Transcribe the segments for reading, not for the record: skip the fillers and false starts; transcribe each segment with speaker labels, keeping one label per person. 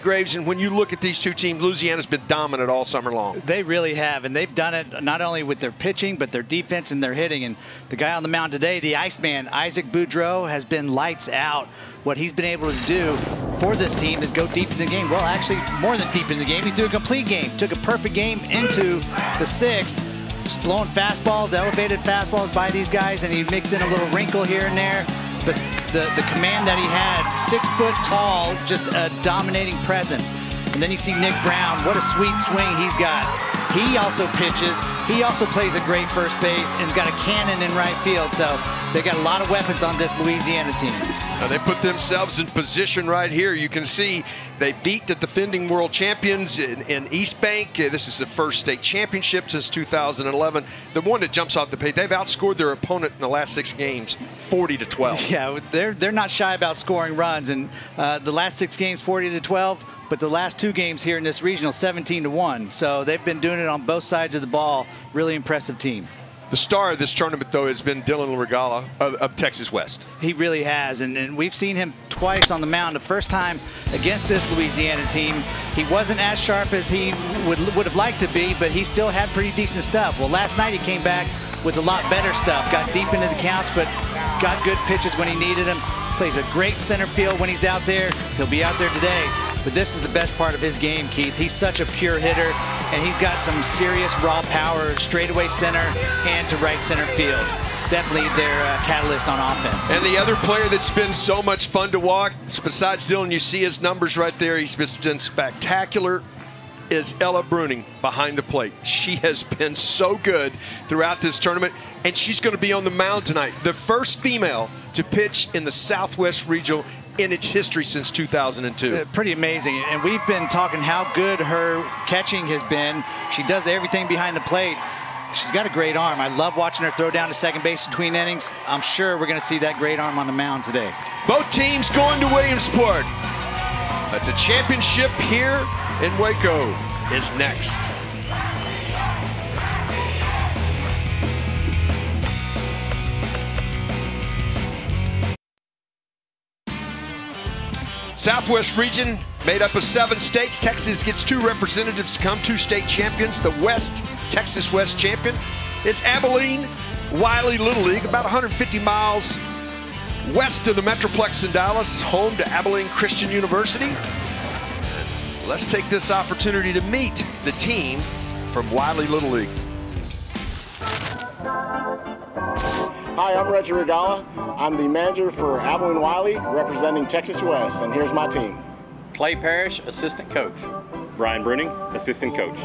Speaker 1: Graves, and when you look at these two teams, Louisiana's been dominant all summer long.
Speaker 2: They really have, and they've done it not only with their pitching, but their defense and their hitting. And the guy on the mound today, the Iceman, Isaac Boudreau, has been lights out. What he's been able to do for this team is go deep in the game. Well, actually, more than deep in the game. He threw a complete game, took a perfect game into the sixth, just blowing fastballs, elevated fastballs by these guys, and he mix in a little wrinkle here and there. But the command that he had, 6 foot tall, just a dominating presence. And then you see Nick Brown, what a sweet swing he's got. He also pitches, he also plays a great first base, and has got a cannon in right field. So they got a lot of weapons on this Louisiana team.
Speaker 1: Now they put themselves in position right here. You can see they beat the defending world champions in East Bank. This is the first state championship since 2011. The one that jumps off the page, they've outscored their opponent in the last 6 games, 40-12.
Speaker 2: Yeah, they're not shy about scoring runs, and the last 6 games, 40-12. But the last 2 games here in this regional, 17-1. So they've been doing it on both sides of the ball. Really impressive team.
Speaker 1: The star of this tournament, though, has been Dylan Regala of Texas West.
Speaker 2: He really has, and we've seen him twice on the mound. The first time against this Louisiana team, he wasn't as sharp as he would have liked to be, but he still had pretty decent stuff. Well, last night he came back with a lot better stuff. Got deep into the counts, but got good pitches when he needed them. Plays a great center field when he's out there. He'll be out there today. But this is the best part of his game, Keith. He's such a pure hitter, and he's got some serious raw power, straightaway center and to right center field. Definitely their catalyst on offense.
Speaker 1: And the other player that's been so much fun to watch, besides Dylan, you see his numbers right there. He's been spectacular, is Ella Bruning behind the plate. She has been so good throughout this tournament, and she's going to be on the mound tonight. The first female to pitch in the Southwest Regional in its history since 2002.
Speaker 2: Pretty amazing, and we've been talking how good her catching has been. She does everything behind the plate. She's got a great arm. I love watching her throw down to second base between innings. I'm sure we're going to see that great arm on the mound today.
Speaker 1: Both teams going to Williamsport. But the championship here in Waco is next. Southwest region made up of 7 states. Texas gets 2 representatives to come, 2 state champions. The West, Texas West champion is Abilene Wiley Little League, about 150 miles west of the Metroplex in Dallas, home to Abilene Christian University. Let's take this opportunity to meet the team from Wiley Little League.
Speaker 3: Hi, I'm Reggie Regala. I'm the manager for Abilene Wiley, representing Texas West, and here's my team.
Speaker 4: Clay Parrish, assistant coach.
Speaker 5: Brian Bruning, assistant coach.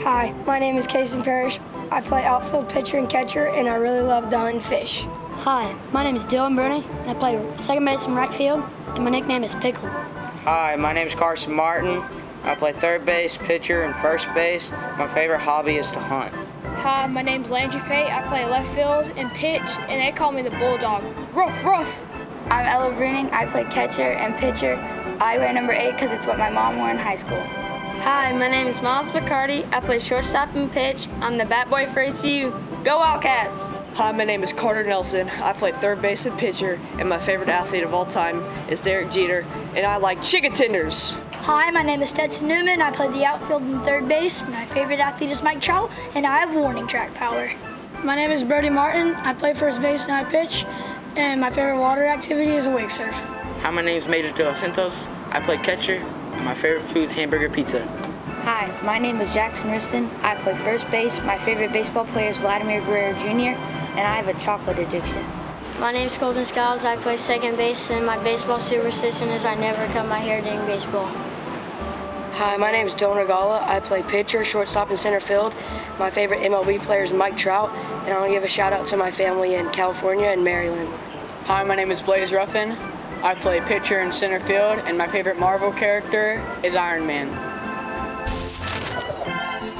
Speaker 6: Hi, my name is Casey Parrish. I play outfield pitcher and catcher, and I really love to hunt and fish.
Speaker 7: Hi, my name is Dylan Bruni, and I play second base and right field, and my nickname is Pickle.
Speaker 8: Hi, my name is Carson Martin. I play third base, pitcher, and first base. My favorite hobby is to hunt.
Speaker 9: Hi, my name's Landry Pate. I play left field and pitch, and they call me the Bulldog. Ruff, ruff.
Speaker 10: I'm Ella Bruning. I play catcher and pitcher. I wear number 8 because it's what my mom wore in high school.
Speaker 11: Hi, my name is Miles McCarty. I play shortstop and pitch. I'm the bat boy for ACU. Go Wildcats!
Speaker 12: Hi, my name is Carter Nelson. I play third base and pitcher, and my favorite athlete of all time is Derek Jeter, and I like chicken tenders.
Speaker 13: Hi, my name is Stetson Newman. I play the outfield and third base. My favorite athlete is Mike Trout, and I have warning track power.
Speaker 14: My name is Brody Martin. I play first base and I pitch, and my favorite water activity is a wake surf.
Speaker 8: Hi, my name is Major De Los Santos. I play catcher, and my favorite food is hamburger pizza.
Speaker 10: Hi, my name is Jackson Riston. I play first base. My favorite baseball player is Vladimir Guerrero Jr., and I have a chocolate addiction.
Speaker 7: My name is Colton Skiles. I play second base, and my baseball superstition is I never cut my hair during baseball.
Speaker 12: Hi, my name is Dylan Regala. I play pitcher, shortstop, and center field. My favorite MLB player is Mike Trout, and I want to give a shout out to my family in California and Maryland.
Speaker 15: Hi, my name is Blaze Ruffin. I play pitcher and center field, and my favorite Marvel character is Iron Man.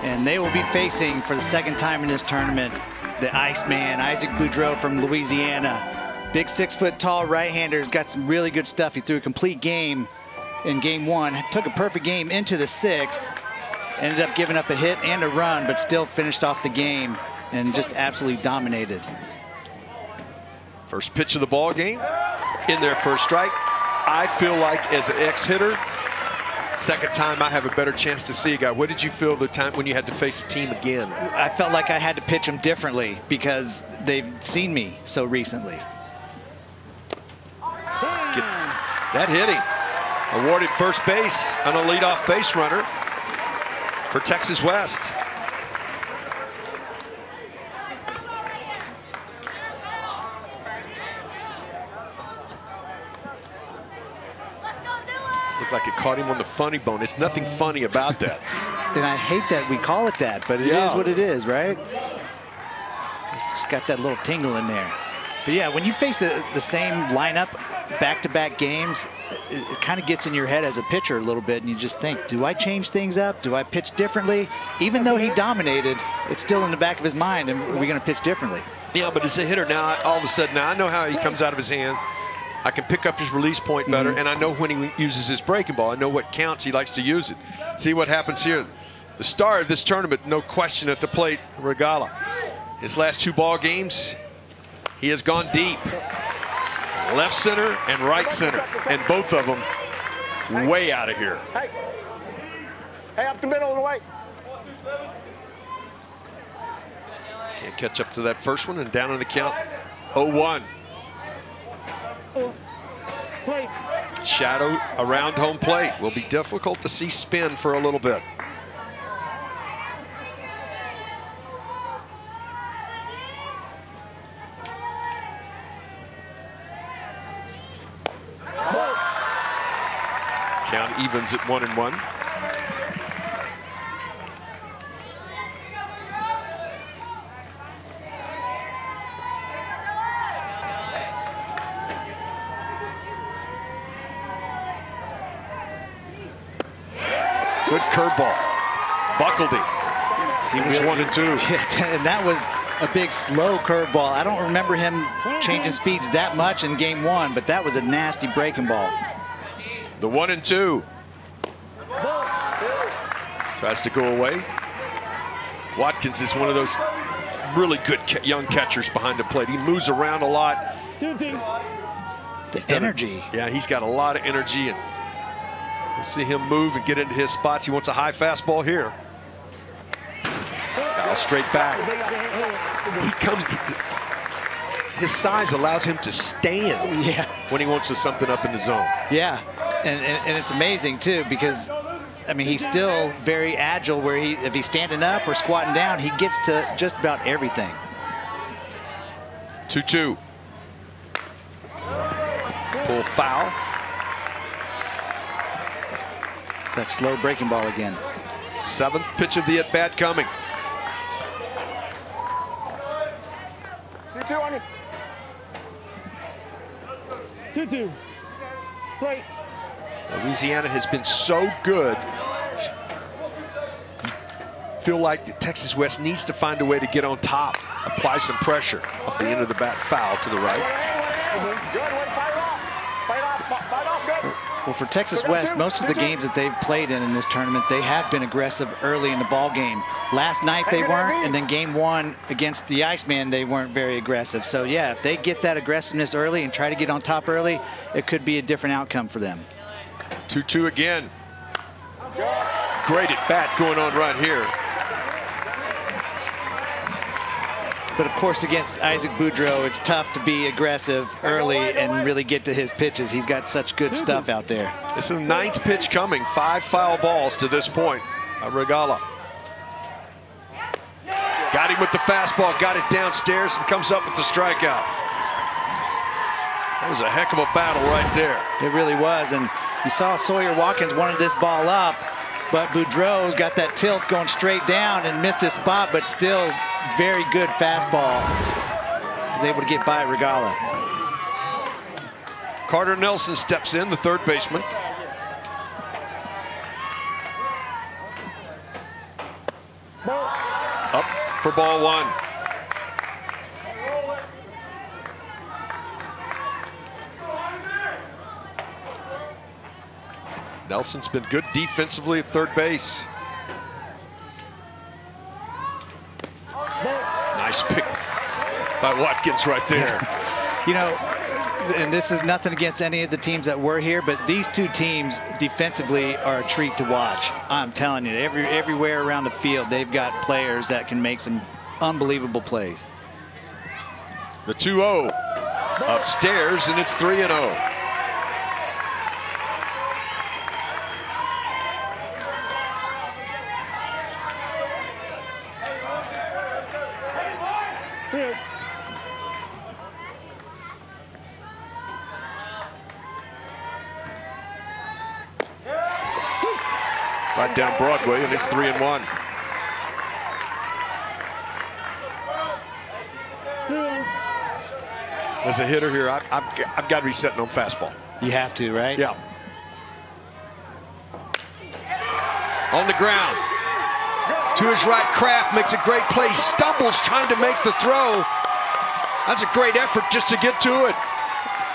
Speaker 2: And they will be facing, for the second time in this tournament, the Iceman, Isaac Boudreau from Louisiana. Big 6 foot tall right-hander, has got some really good stuff. He threw a complete game in game 1, took a perfect game into the 6th, ended up giving up a hit and a run, but still finished off the game and just absolutely dominated.
Speaker 1: First pitch of the ball game, in their first strike. I feel like as an ex-hitter, Second time I have a better chance to see a guy. What did you feel the time when you had to face a team again?
Speaker 2: I felt like I had to pitch them differently because they've seen me so recently.
Speaker 1: That hitting. Awarded first base on a leadoff base runner for Texas West. Looked like it caught him on the funny bone. There's nothing funny about that.
Speaker 2: And I hate that we call it that, but it is what it is, right? It's got that little tingle in there. But yeah, when you face the same lineup back-to-back games, it kind of gets in your head as a pitcher a little bit, and you just think, do I change things up? Do I pitch differently? Even though he dominated, it's still in the back of his mind, and are we going to pitch differently?
Speaker 1: Yeah, but as a hitter now, all of a sudden, now I know how he comes out of his hand. I can pick up his release point better, and I know when he uses his breaking ball. I know what counts he likes to use it. See what happens here. The star of this tournament, no question at the plate, Regala. His last 2 ball games, he has gone deep. Left center and right center, and both of them way out of here.
Speaker 3: Hey, up the middle of the way.
Speaker 1: Can't catch up to that first one, and down on the count, 0-1. Shadow around home plate. Will be difficult to see spin for a little bit. Count evens at 1-1. Good curveball. Buckled him. He was 1-2.
Speaker 2: Yeah, and that was a big slow curveball. I don't remember him changing speeds that much in game 1, but that was a nasty breaking ball.
Speaker 1: The 1-2. Tries to go away. Watkins is one of those really good young catchers behind the plate. He moves around a lot.
Speaker 2: The energy.
Speaker 1: Yeah, he's got a lot of energy, and we'll see him move and get into his spots. He wants a high fastball here. Foul straight back. He comes. His size allows him to stand when he wants something up in the zone.
Speaker 2: Yeah, and it's amazing too, because I mean, he's still very agile where if he's standing up or squatting down, he gets to just about everything.
Speaker 1: 2-2. Pull foul.
Speaker 2: That slow breaking ball again.
Speaker 1: 7th pitch of the at-bat coming.
Speaker 3: 2-2 on you. 2-2. Play.
Speaker 1: Louisiana has been so good. Feel like Texas West needs to find a way to get on top, apply some pressure. Off the end of the bat, foul to the right.
Speaker 2: Well, for Texas West, most of the games that they've played in this tournament, they have been aggressive early in the ball game. Last night they weren't, and then game 1 against the Iceman, they weren't very aggressive. So yeah, if they get that aggressiveness early and try to get on top early, it could be a different outcome for them.
Speaker 1: 2-2 again. Great at bat going on right here.
Speaker 2: But of course, against Isaac Boudreau, it's tough to be aggressive early and really get to his pitches. He's got such good stuff out there.
Speaker 1: This is the 9th pitch coming. 5 foul balls to this point. Regala. Got him with the fastball, got it downstairs, and comes up with the strikeout. That was a heck of a battle right there.
Speaker 2: It really was, and you saw Sawyer Watkins wanted this ball up, but Boudreau's got that tilt going straight down and missed his spot, but still very good fastball. Was able to get by Regala.
Speaker 1: Carter Nelson steps in, the third baseman. Up for ball 1. Nelson's been good defensively at third base. Nice pick by Watkins right there.
Speaker 2: You know, and this is nothing against any of the teams that were here, but these two teams defensively are a treat to watch. I'm telling you, everywhere around the field, they've got players that can make some unbelievable plays.
Speaker 1: The 2-0 upstairs, and it's 3-0. Right down Broadway, and it's 3-1. As a hitter here, I've got to be sitting on fastball.
Speaker 2: You have to, right?
Speaker 1: Yeah. On the ground. To his right, Kraft makes a great play. Stumbles trying to make the throw. That's a great effort just to get to it.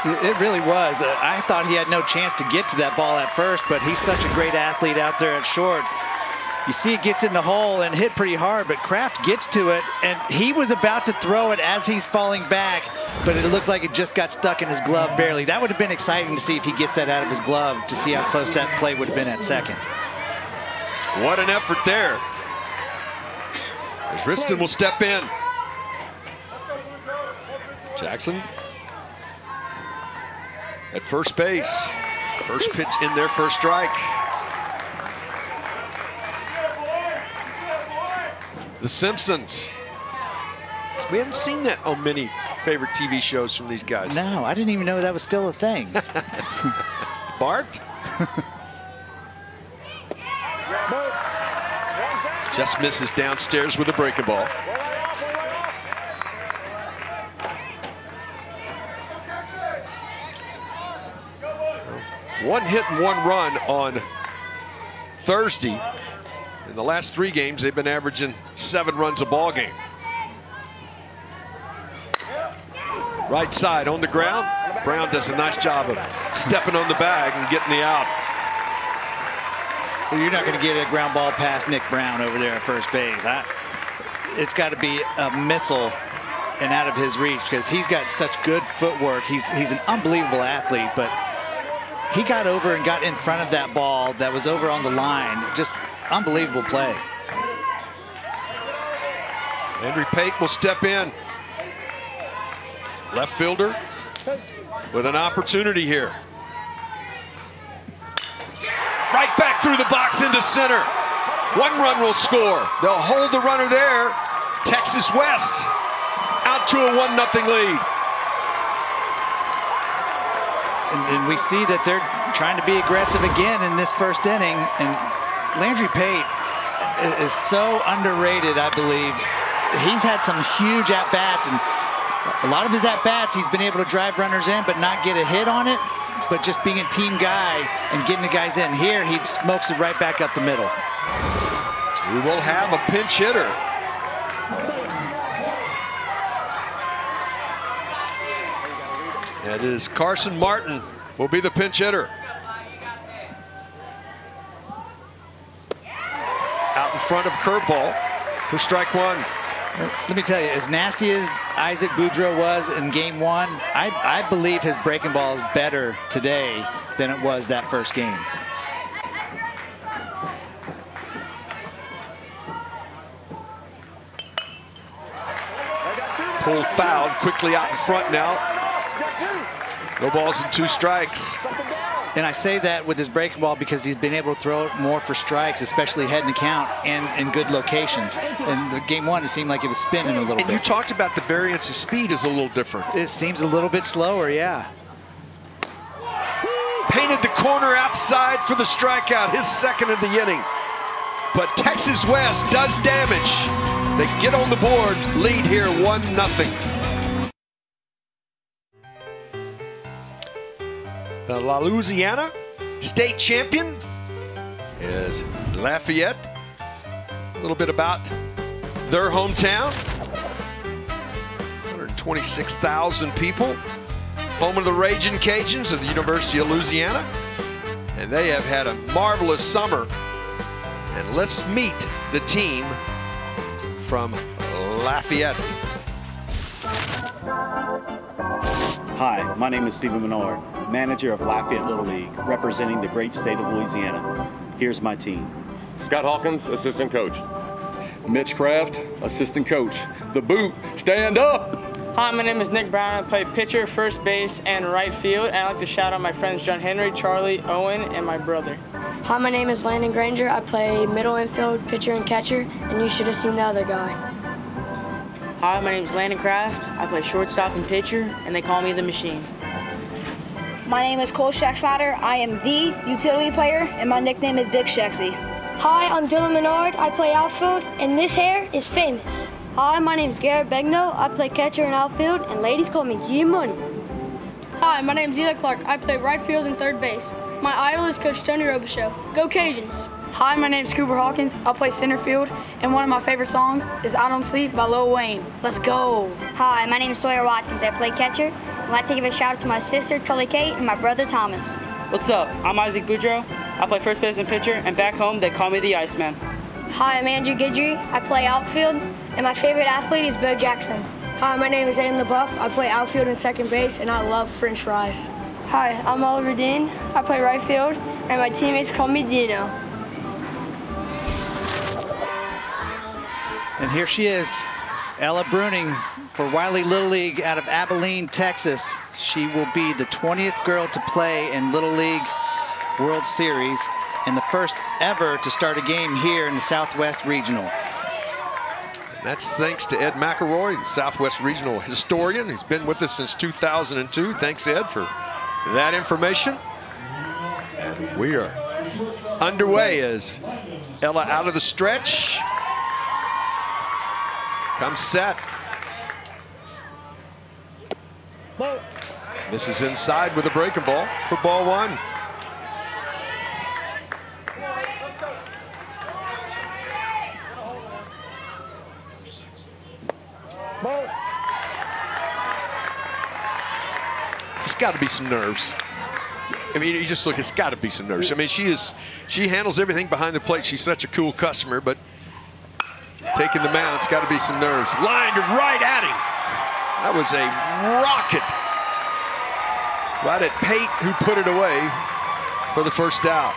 Speaker 2: It really was. I thought he had no chance to get to that ball at first, but he's such a great athlete out there at short. You see it gets in the hole and hit pretty hard, but Kraft gets to it, and he was about to throw it as he's falling back, but it looked like it just got stuck in his glove barely. That would have been exciting to see if he gets that out of his glove, to see how close that play would have been at second.
Speaker 1: What an effort there. As Riston will step in. Jackson at first base. First pitch in there, first strike. The Simpsons. We haven't seen that on many favorite TV shows from these guys.
Speaker 2: No, I didn't even know that was still a thing.
Speaker 1: Bart? Just misses downstairs with a breaking ball. One hit and one run on Thursday. In the last 3 games, they've been averaging 7 runs a ball game. Right side on the ground. Brown does a nice job of stepping on the bag and getting the out.
Speaker 2: Well, you're not going to get a ground ball past Nick Brown over there at first base. It's got to be a missile and out of his reach, because he's got such good footwork. He's an unbelievable athlete, but he got over and got in front of that ball that was over on the line. Just unbelievable play.
Speaker 1: Henry Pate will step in. Left fielder with an opportunity here. Right back through the box into center. 1 run will score. They'll hold the runner there. Texas West out to a 1-0 lead.
Speaker 2: And we see that they're trying to be aggressive again in this first inning. And Landry Pate is so underrated, I believe. He's had some huge at-bats, and a lot of his at-bats, he's been able to drive runners in but not get a hit on it, but just being a team guy and getting the guys in. Here, he smokes it right back up the middle.
Speaker 1: We will have a pinch hitter. It is Carson Martin will be the pinch hitter. Out in front of curveball for strike 1.
Speaker 2: Let me tell you, as nasty as Isaac Boudreau was in game 1, I believe his breaking ball is better today than it was that first game.
Speaker 1: Pulled fouled quickly out in front now. No balls and 2 strikes.
Speaker 2: And I say that with his breaking ball because he's been able to throw it more for strikes, especially heading the count and in good locations. And the game 1, it seemed like it was spinning a little bit.
Speaker 1: And you talked about the variance of speed is a little different.
Speaker 2: It seems a little bit slower, yeah.
Speaker 1: Painted the corner outside for the strikeout, his second of the inning. But Texas West does damage. They get on the board, lead here 1-0. The Louisiana state champion is Lafayette. A little bit about their hometown. 126,000 people. Home of the Ragin' Cajuns of the University of Louisiana. And they have had a marvelous summer. And let's meet the team from Lafayette.
Speaker 16: Hi, my name is Stephen Menard, manager of Lafayette Little League, representing the great state of Louisiana. Here's my team.
Speaker 5: Scott Hawkins, assistant coach. Mitch Kraft, assistant coach. The Boot, stand up!
Speaker 15: Hi, my name is Nick Brown. I play pitcher, first base, and right field. And I'd like to shout out my friends John Henry, Charlie, Owen, and my brother.
Speaker 11: Hi, my name is Landon Granger. I play middle infield, pitcher, and catcher, and you should have seen the other guy.
Speaker 8: Hi, my name is Landon Kraft. I play shortstop and pitcher, and they call me the Machine.
Speaker 10: My name is Cole Shacksnyder. I am the utility player, and my nickname is Big Shaxy.
Speaker 13: Hi, I'm Dylan Menard. I play outfield, and this hair is famous.
Speaker 11: Hi, my name is Garrett Begno. I play catcher and outfield, and ladies call me G-Money.
Speaker 9: Hi, my name is Eli Clark. I play right field and third base. My idol is Coach Tony Robichaux. Go Cajuns!
Speaker 15: Hi, my name is Cooper Hawkins. I play center field, and one of my favorite songs is I Don't Sleep by Lil Wayne. Let's go!
Speaker 17: Hi, my name is Sawyer Watkins. I play catcher. I'd like to give a shout out to my sister, Charlie Kate, and my brother, Thomas.
Speaker 15: What's up? I'm Isaac Boudreau. I play first base and pitcher, and back home they call me the Iceman.
Speaker 13: Hi, I'm Andrew Guidry. I play outfield, and my favorite athlete is Bo Jackson.
Speaker 11: Hi, my name is Aiden LaBeouf. I play outfield and second base, and I love French fries. Hi, I'm Oliver Dean. I play right field, and my teammates call me Dino.
Speaker 2: And here she is, Ella Bruning for Wiley Little League out of Abilene, Texas. She will be the 20th girl to play in Little League World Series and the first ever to start a game here in the Southwest Regional.
Speaker 1: And that's thanks to Ed McElroy, the Southwest Regional historian. He's been with us since 2002. Thanks, Ed, for that information. And we are underway as Ella out of the stretch. Comes set. Misses inside with a breaking ball for ball one. It's got to be some nerves. I mean, you just look, it's got to be some nerves. I mean, she handles everything behind the plate. She's such a cool customer, but taking the mound, it's got to be some nerves. Lined right at him. That was a rocket. Right at Pate, who put it away for the first out.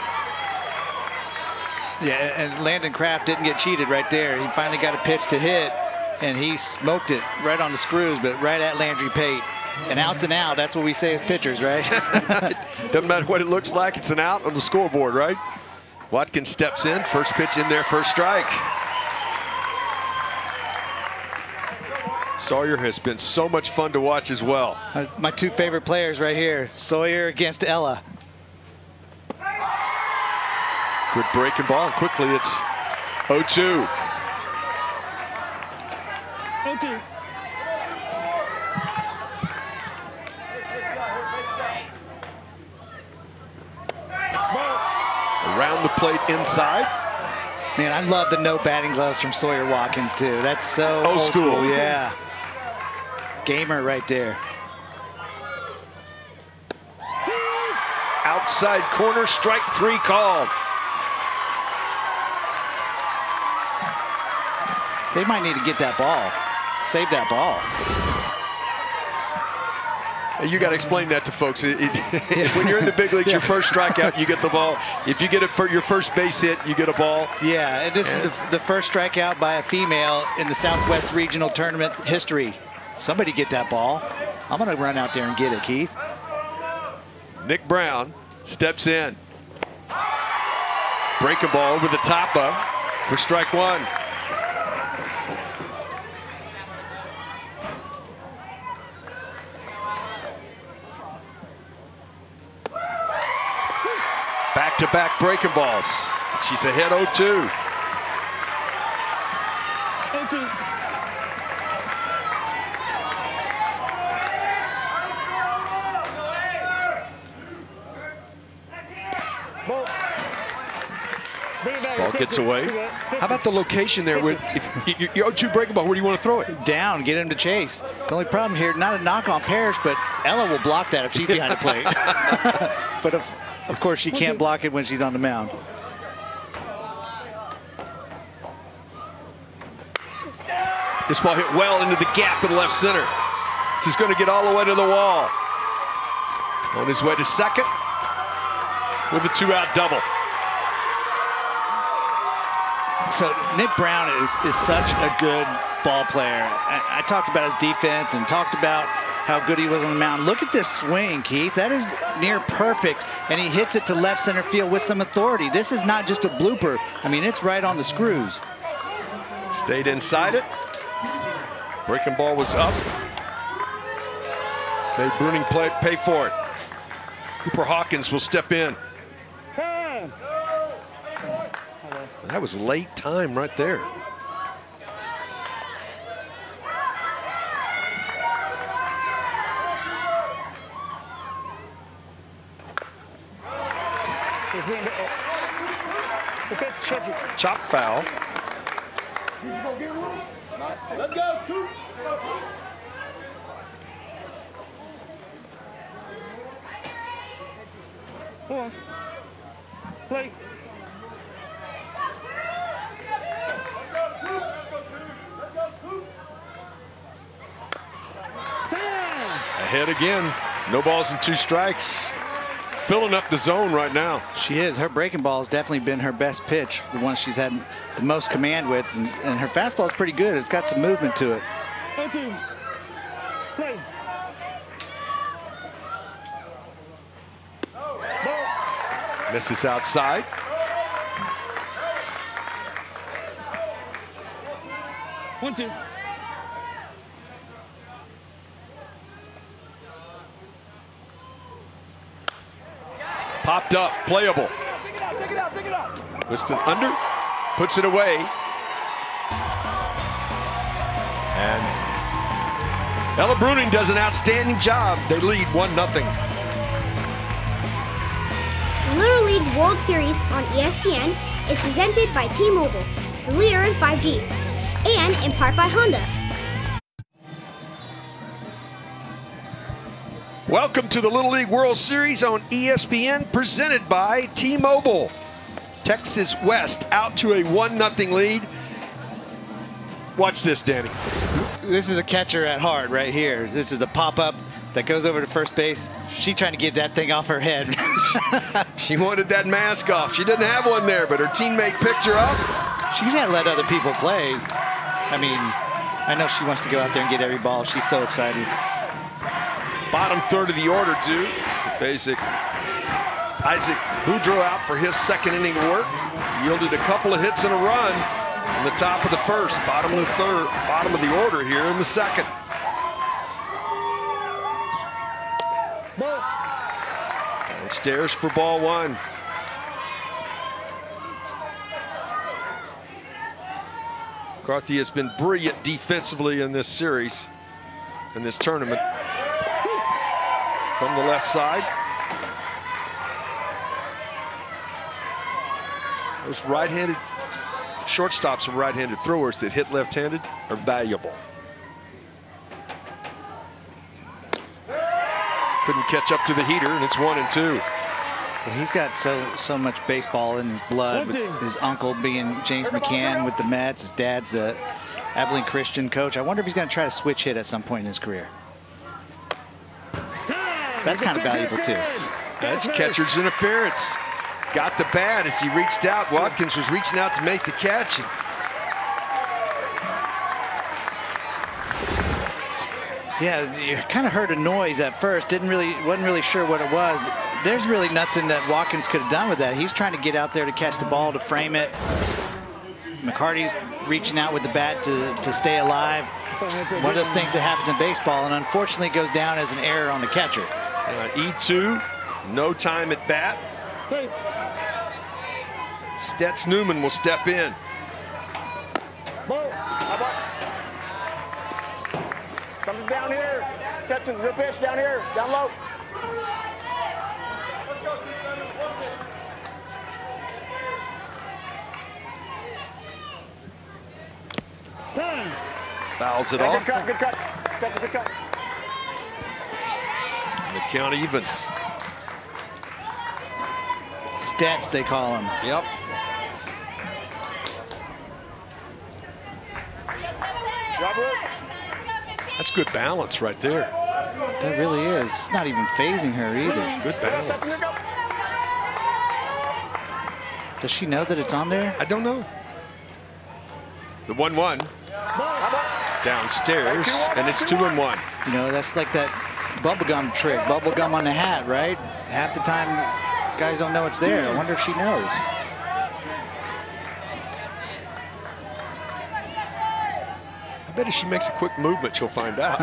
Speaker 2: Yeah, and Landon Kraft didn't get cheated right there. He finally got a pitch to hit, and he smoked it right on the screws, but right at Landry Pate. And out's an out, that's what we say as pitchers, right?
Speaker 1: Doesn't matter what it looks like, it's an out on the scoreboard, right? Watkins steps in, first pitch in there, first strike. Sawyer has been so much fun to watch as well.
Speaker 2: My two favorite players right here, Sawyer against Ella.
Speaker 1: Good breaking ball, and quickly it's 0-2.
Speaker 9: 0-2.
Speaker 1: Around the plate inside.
Speaker 2: Man, I love the no batting gloves from Sawyer Watkins too. That's so
Speaker 1: old school.
Speaker 2: Yeah. Gamer right there.
Speaker 1: Outside corner, strike three called.
Speaker 2: They might need to get that ball. Save that ball.
Speaker 1: You got to explain that to folks. When you're in the big leagues, your first strikeout, you get the ball. If you get it for your first base hit, you get a ball.
Speaker 2: Yeah, and this is the first strikeout by a female in the Southwest Regional Tournament history. Somebody get that ball. I'm going to run out there and get it, Keith.
Speaker 1: Nick Brown steps in. Breaking ball over the top of for strike one. Back-to-back breaking balls. She's ahead 0-2.
Speaker 9: 0-2.
Speaker 1: Ball gets away. How about the location there? With if you're 0-2 breaking ball, where do you want to throw it?
Speaker 2: Down, get him to chase. The only problem here, not a knock on Parrish, but Ella will block that if she's behind the plate. But of course, she can't block it when she's on the mound.
Speaker 1: This ball hit well into the gap in left center. She's going to get all the way to the wall. On his way to second with a 2-out double.
Speaker 2: So Nick Brown is such a good ball player. I talked about his defense and talked about how good he was on the mound. Look at this swing, Keith. That is near perfect, and he hits it to left center field with some authority. This is not just a blooper. I mean, it's right on the screws.
Speaker 1: Stayed inside it. Breaking ball was up. Made Bruning pay for it. Cooper Hawkins will step in. That was late time right there. Chop foul.
Speaker 18: Let's go, Coop. Come on. Play.
Speaker 1: Ahead again. No balls and 2 strikes. Filling up the zone right now.
Speaker 2: She is. Her breaking ball has definitely been her best pitch, the one she's had the most command with, and her fastball is pretty good. It's got some movement to it.
Speaker 18: 1-2. Play.
Speaker 1: Misses outside.
Speaker 18: One, two.
Speaker 1: Popped up, playable. Twisted under, puts it away. And Ella Bruning does an outstanding job. They lead 1-0.
Speaker 19: Little League World Series on ESPN is presented by T-Mobile, the leader in 5G, and in part by Honda.
Speaker 1: Welcome to the Little League World Series on ESPN, presented by T-Mobile. Texas West out to a 1-0 lead. Watch this, Danny.
Speaker 2: This is a catcher at heart right here. This is the pop-up that goes over to first base. She's trying to get that thing off her head.
Speaker 1: She wanted that mask off. She didn't have one there, but her teammate picked her up.
Speaker 2: She's got to let other people play. I mean, I know she wants to go out there and get every ball. She's so excited.
Speaker 1: Bottom third of the order due to Fasic. Isaac Boudreau out for his second inning work. Yielded a couple of hits and a run in the top of the first. Bottom of the third, bottom of the order here in the second. And stares for ball one. McCarthy has been brilliant defensively in this series, in this tournament. From the left side. Those right-handed shortstops and right-handed throwers that hit left-handed are valuable. Couldn't catch up to the heater, and it's 1-2.
Speaker 2: Well, he's got so much baseball in his blood, with his uncle being James McCann with the Mets. His dad's the Abilene Christian coach. I wonder if he's going to try to switch hit at some point in his career. That's kind of valuable, too.
Speaker 1: That's catcher's interference. Got the bat as he reached out. Watkins was reaching out to make the catch.
Speaker 2: Yeah, you kind of heard a noise at first. Wasn't really sure what it was. But there's really nothing that Watkins could have done with that. He's trying to get out there to catch the ball, to frame it. McCarty's reaching out with the bat to stay alive. One of those things that happens in baseball, and unfortunately goes down as an error on the catcher.
Speaker 1: E2, no time at bat. Stets Newman will step in.
Speaker 3: Something down here. Stetson, real pitch down here, down low.
Speaker 1: Fouls it
Speaker 3: Yeah,
Speaker 1: off.
Speaker 3: Good cut. Stetson, good cut.
Speaker 1: And the count evens.
Speaker 2: Stats, they call him.
Speaker 1: Yep. That's good balance right there.
Speaker 2: That really is. It's not even phasing her either.
Speaker 1: Good balance.
Speaker 2: Does she know that it's on there?
Speaker 1: I don't know. The 1-1. Downstairs, and it's 2-1.
Speaker 2: You know, that's like that bubblegum trick, bubblegum on the hat, right? Half the time, guys don't know it's there. I wonder if she knows.
Speaker 1: I bet if she makes a quick movement, she'll find out.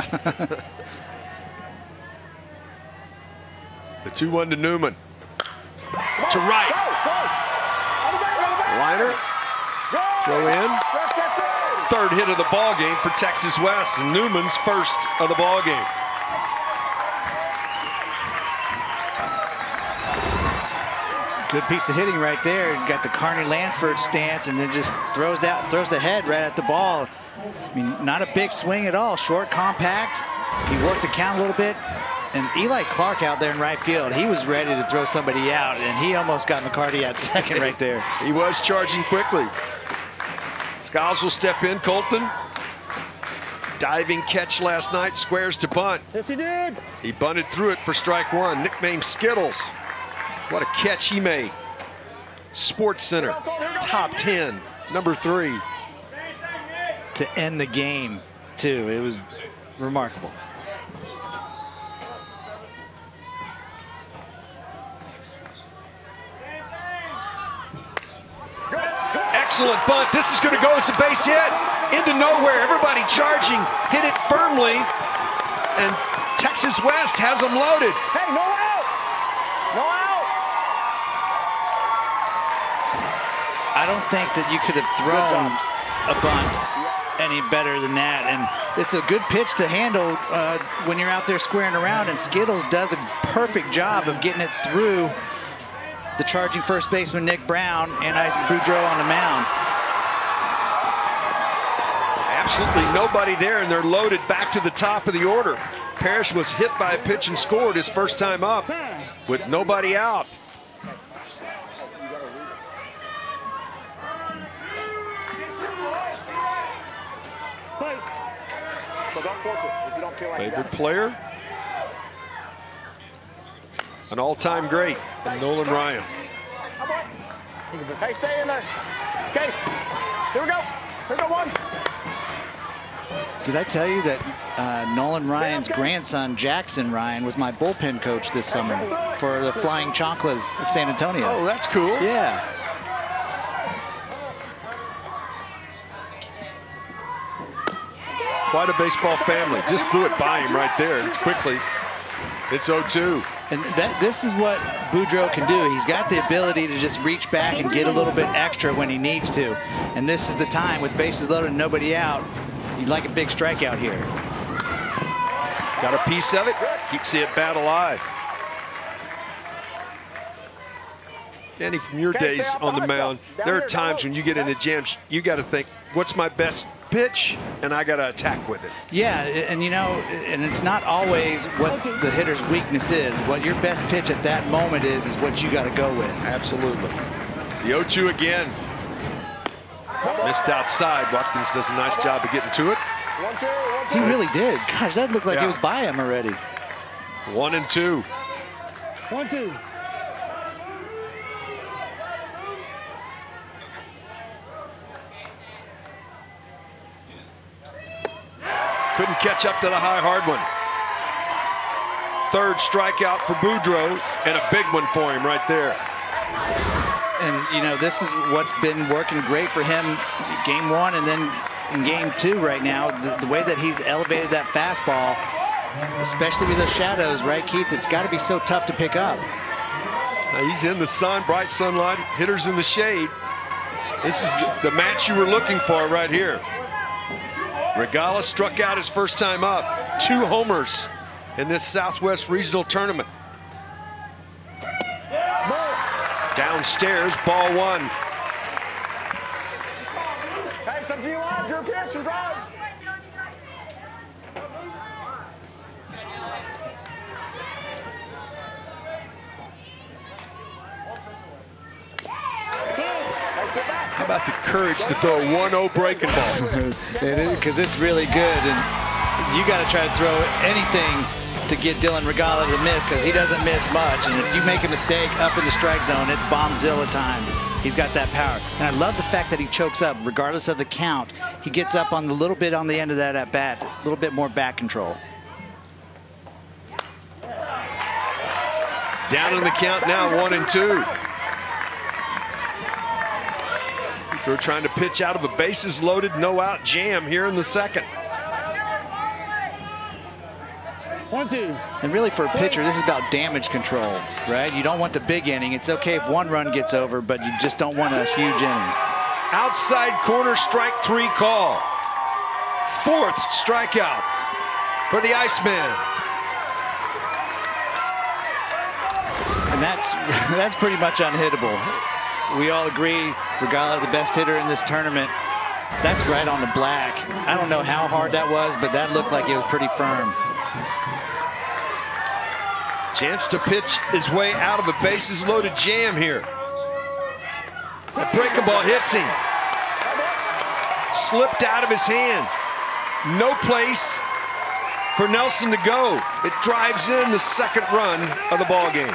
Speaker 1: The 2-1 to Newman. To right. Liner. Throw in. Third hit of the ball game for Texas West, and Newman's first of the ball game.
Speaker 2: Good piece of hitting right there. Got the Carney Lansford stance, and then just throws the head right at the ball. I mean, not a big swing at all. Short, compact. He worked the count a little bit. And Eli Clark out there in right field, he was ready to throw somebody out, and he almost got McCarty at second right there.
Speaker 1: He was charging quickly. Skiles will step in. Colton. Diving catch last night. Squares to bunt.
Speaker 18: Yes, he did.
Speaker 1: He bunted through it for strike one. Nicknamed Skittles. What a catch he made. Sports Center. Top 10. Number 3.
Speaker 2: To end the game, too. It was remarkable.
Speaker 1: Excellent bunt. This is going to go as a base hit. Into nowhere. Everybody charging. Hit it firmly. And Texas West has them loaded.
Speaker 18: Hey, no outs. No outs.
Speaker 2: I don't think that you could have thrown a bunt any better than that. And it's a good pitch to handle when you're out there squaring around. And Skittles does a perfect job of getting it through the charging first baseman Nick Brown and Isaac Boudreau on the mound.
Speaker 1: Absolutely nobody there, and they're loaded back to the top of the order. Parrish was hit by a pitch and scored his first time up with nobody out.
Speaker 3: So don't force it if you don't feel like
Speaker 1: Favorite player? An all-time great, Nolan Ryan.
Speaker 3: Hey, stay in there. Case. Here we go. Here we go, one.
Speaker 2: Did I tell you that Nolan Ryan's grandson, Jackson Ryan, was my bullpen coach this summer for the Flying Chanclas of San Antonio?
Speaker 1: Oh, that's cool.
Speaker 2: Yeah.
Speaker 1: Quite a baseball family. Just threw it by him right there quickly. It's 0-2.
Speaker 2: And this is what Boudreau can do. He's got the ability to just reach back and get a little bit extra when he needs to. And this is the time with bases loaded and nobody out. You'd like a big strikeout here.
Speaker 1: Got a piece of it. Keeps the at-bat alive. Danny, from your days on the mound, there are times when you get into jams, you got to think, what's my best pitch? And I got to attack with it.
Speaker 2: Yeah, and you know, and it's not always what the hitter's weakness is. What your best pitch at that moment is what you got to go with.
Speaker 1: Absolutely. The 0-2 again. Missed outside. Watkins does a nice job of getting to it.
Speaker 2: He really did. Gosh, that looked like it was by him already.
Speaker 1: 1-2.
Speaker 18: 1-2.
Speaker 1: Couldn't catch up to the high hard one. Third strikeout for Boudreau, and a big one for him right there.
Speaker 2: And, you know, this is what's been working great for him game one and then in game two right now. The way that he's elevated that fastball, especially with those shadows, right, Keith? It's got to be so tough to pick up.
Speaker 1: Now he's in the sun, bright sunlight, hitters in the shade. This is the match you were looking for right here. Regala struck out his first time up. 2 homers in this Southwest Regional Tournament. Downstairs, ball 1.
Speaker 3: Hey, something you like, your pitch and drive.
Speaker 1: How about the courage to throw a 1-0 breaking ball?
Speaker 2: It is, because it's really good, and you got to try to throw anything to get Dylan Regala to miss, because he doesn't miss much. And if you make a mistake up in the strike zone, it's bombzilla time. He's got that power. And I love the fact that he chokes up, regardless of the count. He gets up on a little bit on the end of that at bat, a little bit more back control.
Speaker 1: Down in the count now, 1-2. Boudreau trying to pitch out of a bases loaded, no out jam here in the second.
Speaker 18: 1-2.
Speaker 2: And really for a pitcher, this is about damage control, right? You don't want the big inning. It's okay if one run gets over, but you just don't want a huge inning.
Speaker 1: Outside corner, strike 3 call. 4th strikeout for the Iceman.
Speaker 2: And that's pretty much unhittable. We all agree, Regala, the best hitter in this tournament. That's right on the black. I don't know how hard that was, but that looked like it was pretty firm.
Speaker 1: Chance to pitch his way out of a bases loaded jam here. That breaking ball hits him. Slipped out of his hand. No place for Nelson to go. It drives in the second run of the ball game.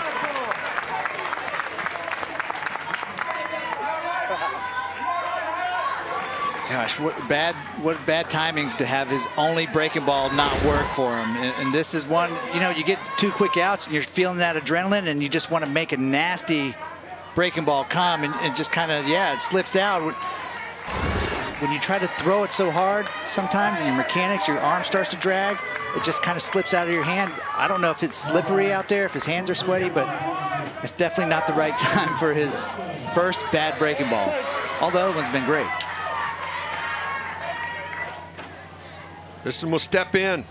Speaker 2: Gosh, what bad timing to have his only breaking ball not work for him. And this is one, you know, you get 2 quick outs and you're feeling that adrenaline and you just want to make a nasty breaking ball come and just kind of, yeah, it slips out. When you try to throw it so hard sometimes in your mechanics, your arm starts to drag, it just kind of slips out of your hand. I don't know if it's slippery out there, if his hands are sweaty, but it's definitely not the right time for his first bad breaking ball. All the other ones have been great.
Speaker 1: Kristen will step in.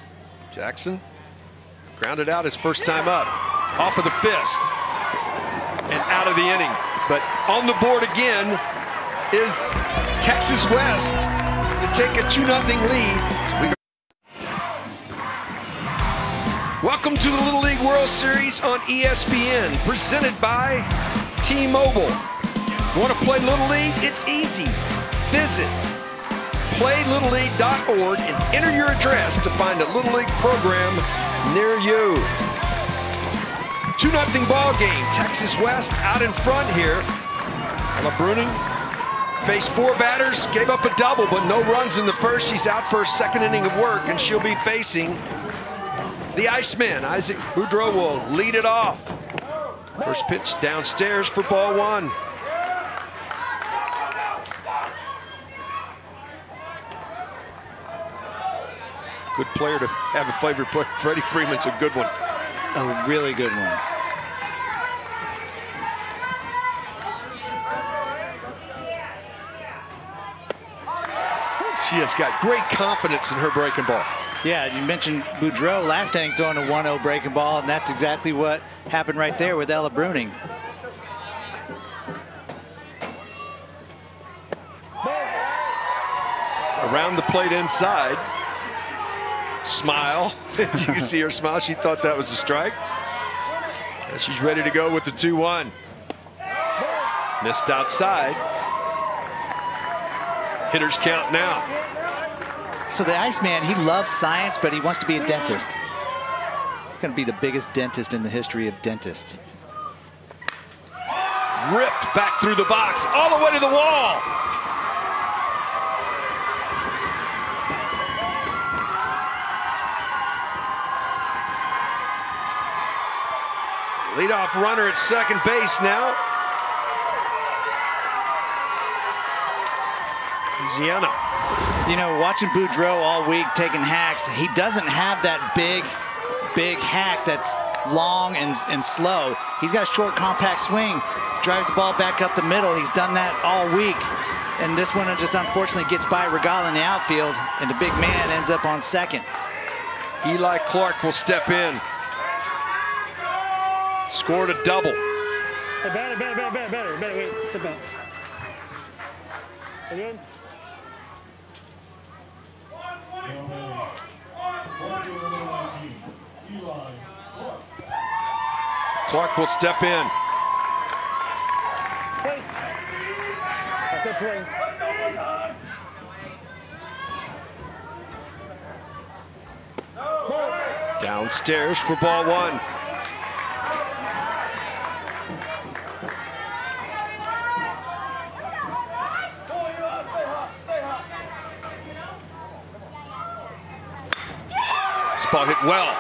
Speaker 1: Jackson grounded out his first time up. Off of the fist and out of the inning. But on the board again is Texas West to take a 2-0 lead. Welcome to the Little League World Series on ESPN, presented by T-Mobile. Want to play Little League? It's easy. Visit PlayLittleLeague.org and enter your address to find a Little League program near you. 2-0 ball game. Texas West out in front here. Ella Bruning faced 4 batters, gave up a double, but no runs in the first. She's out for a second inning of work, and she'll be facing the Iceman. Isaac Boudreau will lead it off. First pitch downstairs for ball 1. Good player to have a favorite player. Freddie Freeman's a good one.
Speaker 2: A really good one.
Speaker 1: She has got great confidence in her breaking ball.
Speaker 2: Yeah, you mentioned Boudreau last inning throwing a 1-0 breaking ball, and that's exactly what happened right there with Ella Bruning.
Speaker 1: Around the plate inside. Smile. You can see her smile. She thought that was a strike. And she's ready to go with the 2-1. Missed outside. Hitters count now.
Speaker 2: So the Iceman, he loves science, but he wants to be a dentist. He's going to be the biggest dentist in the history of dentists.
Speaker 1: Ripped back through the box, all the way to the wall. Leadoff runner at second base now. Louisiana.
Speaker 2: You know, watching Boudreau all week taking hacks, he doesn't have that big hack that's long and slow. He's got a short, compact swing, drives the ball back up the middle. He's done that all week. And this one just unfortunately gets by Regala in the outfield, and the big man ends up on second.
Speaker 1: Eli Clark will step in. Scored a double.
Speaker 18: Hey, better. Wait, step back. Are you good?
Speaker 1: Clark will step in.
Speaker 18: Play. I said play.
Speaker 1: Downstairs for ball one. This ball hit well.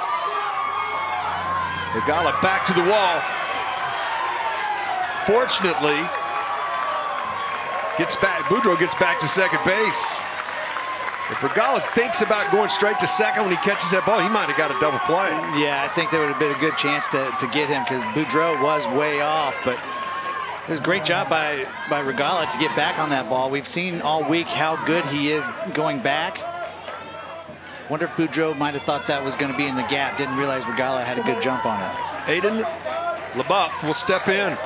Speaker 1: Regala back to the wall. Fortunately, Boudreau gets back to second base. If Regala thinks about going straight to second when he catches that ball, he might have got a double play.
Speaker 2: Yeah, I think there would have been a good chance to get him because Boudreau was way off, but it was a great job by Regala to get back on that ball. We've seen all week how good he is going back. Wonder if Boudreau might have thought that was going to be in the gap. Didn't realize Regala had a good jump on it.
Speaker 1: Aiden LeBoeuf will step in.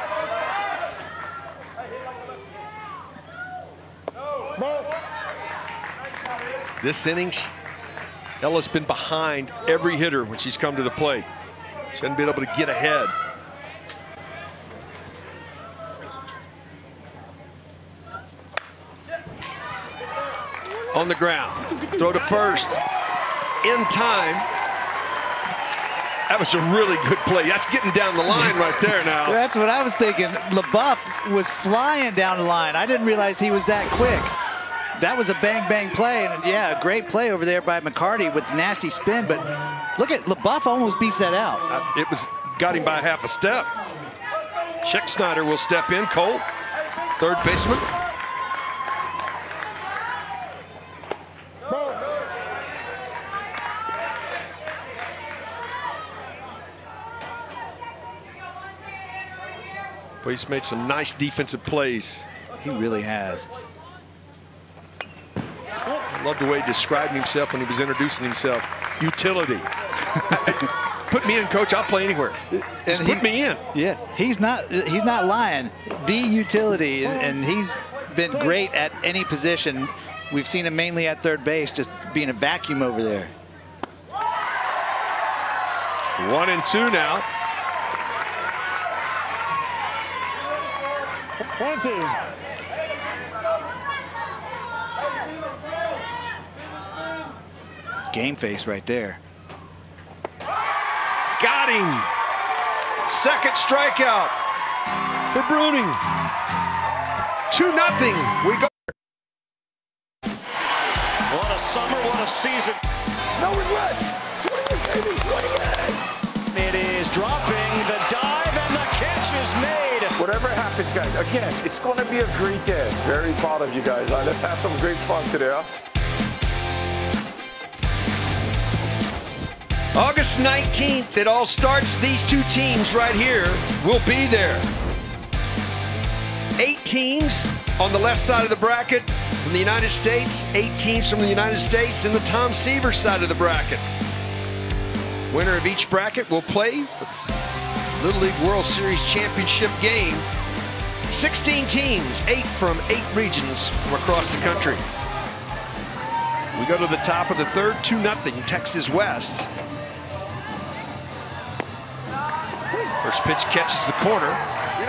Speaker 1: This innings, Ella's been behind every hitter when she's come to the plate. She hasn't been able to get ahead. On the ground, throw to first. In time. That was a really good play. That's getting down the line right there now.
Speaker 2: That's what I was thinking. LeBoeuf was flying down the line. I didn't realize he was that quick. That was a bang play, and yeah, a great play over there by McCarty with nasty spin, but look at LeBoeuf almost beats that out.
Speaker 1: Got him by half a step. Scheck-Snyder will step in. Cole, third baseman. But he's made some nice defensive plays.
Speaker 2: He really has.
Speaker 1: I love the way he described himself when he was introducing himself. Utility. Put me in, coach. I'll play anywhere. Just put me in.
Speaker 2: Yeah, he's not lying. The utility, and he's been great at any position. We've seen him mainly at third base, just being a vacuum over there.
Speaker 1: 1-2 now.
Speaker 18: 1-2.
Speaker 2: Game face right there.
Speaker 1: Got him. Second strikeout for Bruning. 2-0. We go.
Speaker 20: What a summer, what a season.
Speaker 21: No regrets. Swing it, baby, swing it.
Speaker 20: It is dropping, the dive, and the catch is made.
Speaker 21: Whatever happens, guys, again, it's going to be a great day. Very proud of you guys. Let's have some great fun today. Huh?
Speaker 1: August 19th, it all starts. These two teams right here will be there. 8 teams on the left side of the bracket from the United States, 8 teams from the United States in the Tom Seaver side of the bracket. Winner of each bracket will play the Little League World Series Championship game. 16 teams, 8 from 8 regions from across the country. We go to the top of the third, 2-0, Texas West. First pitch catches the corner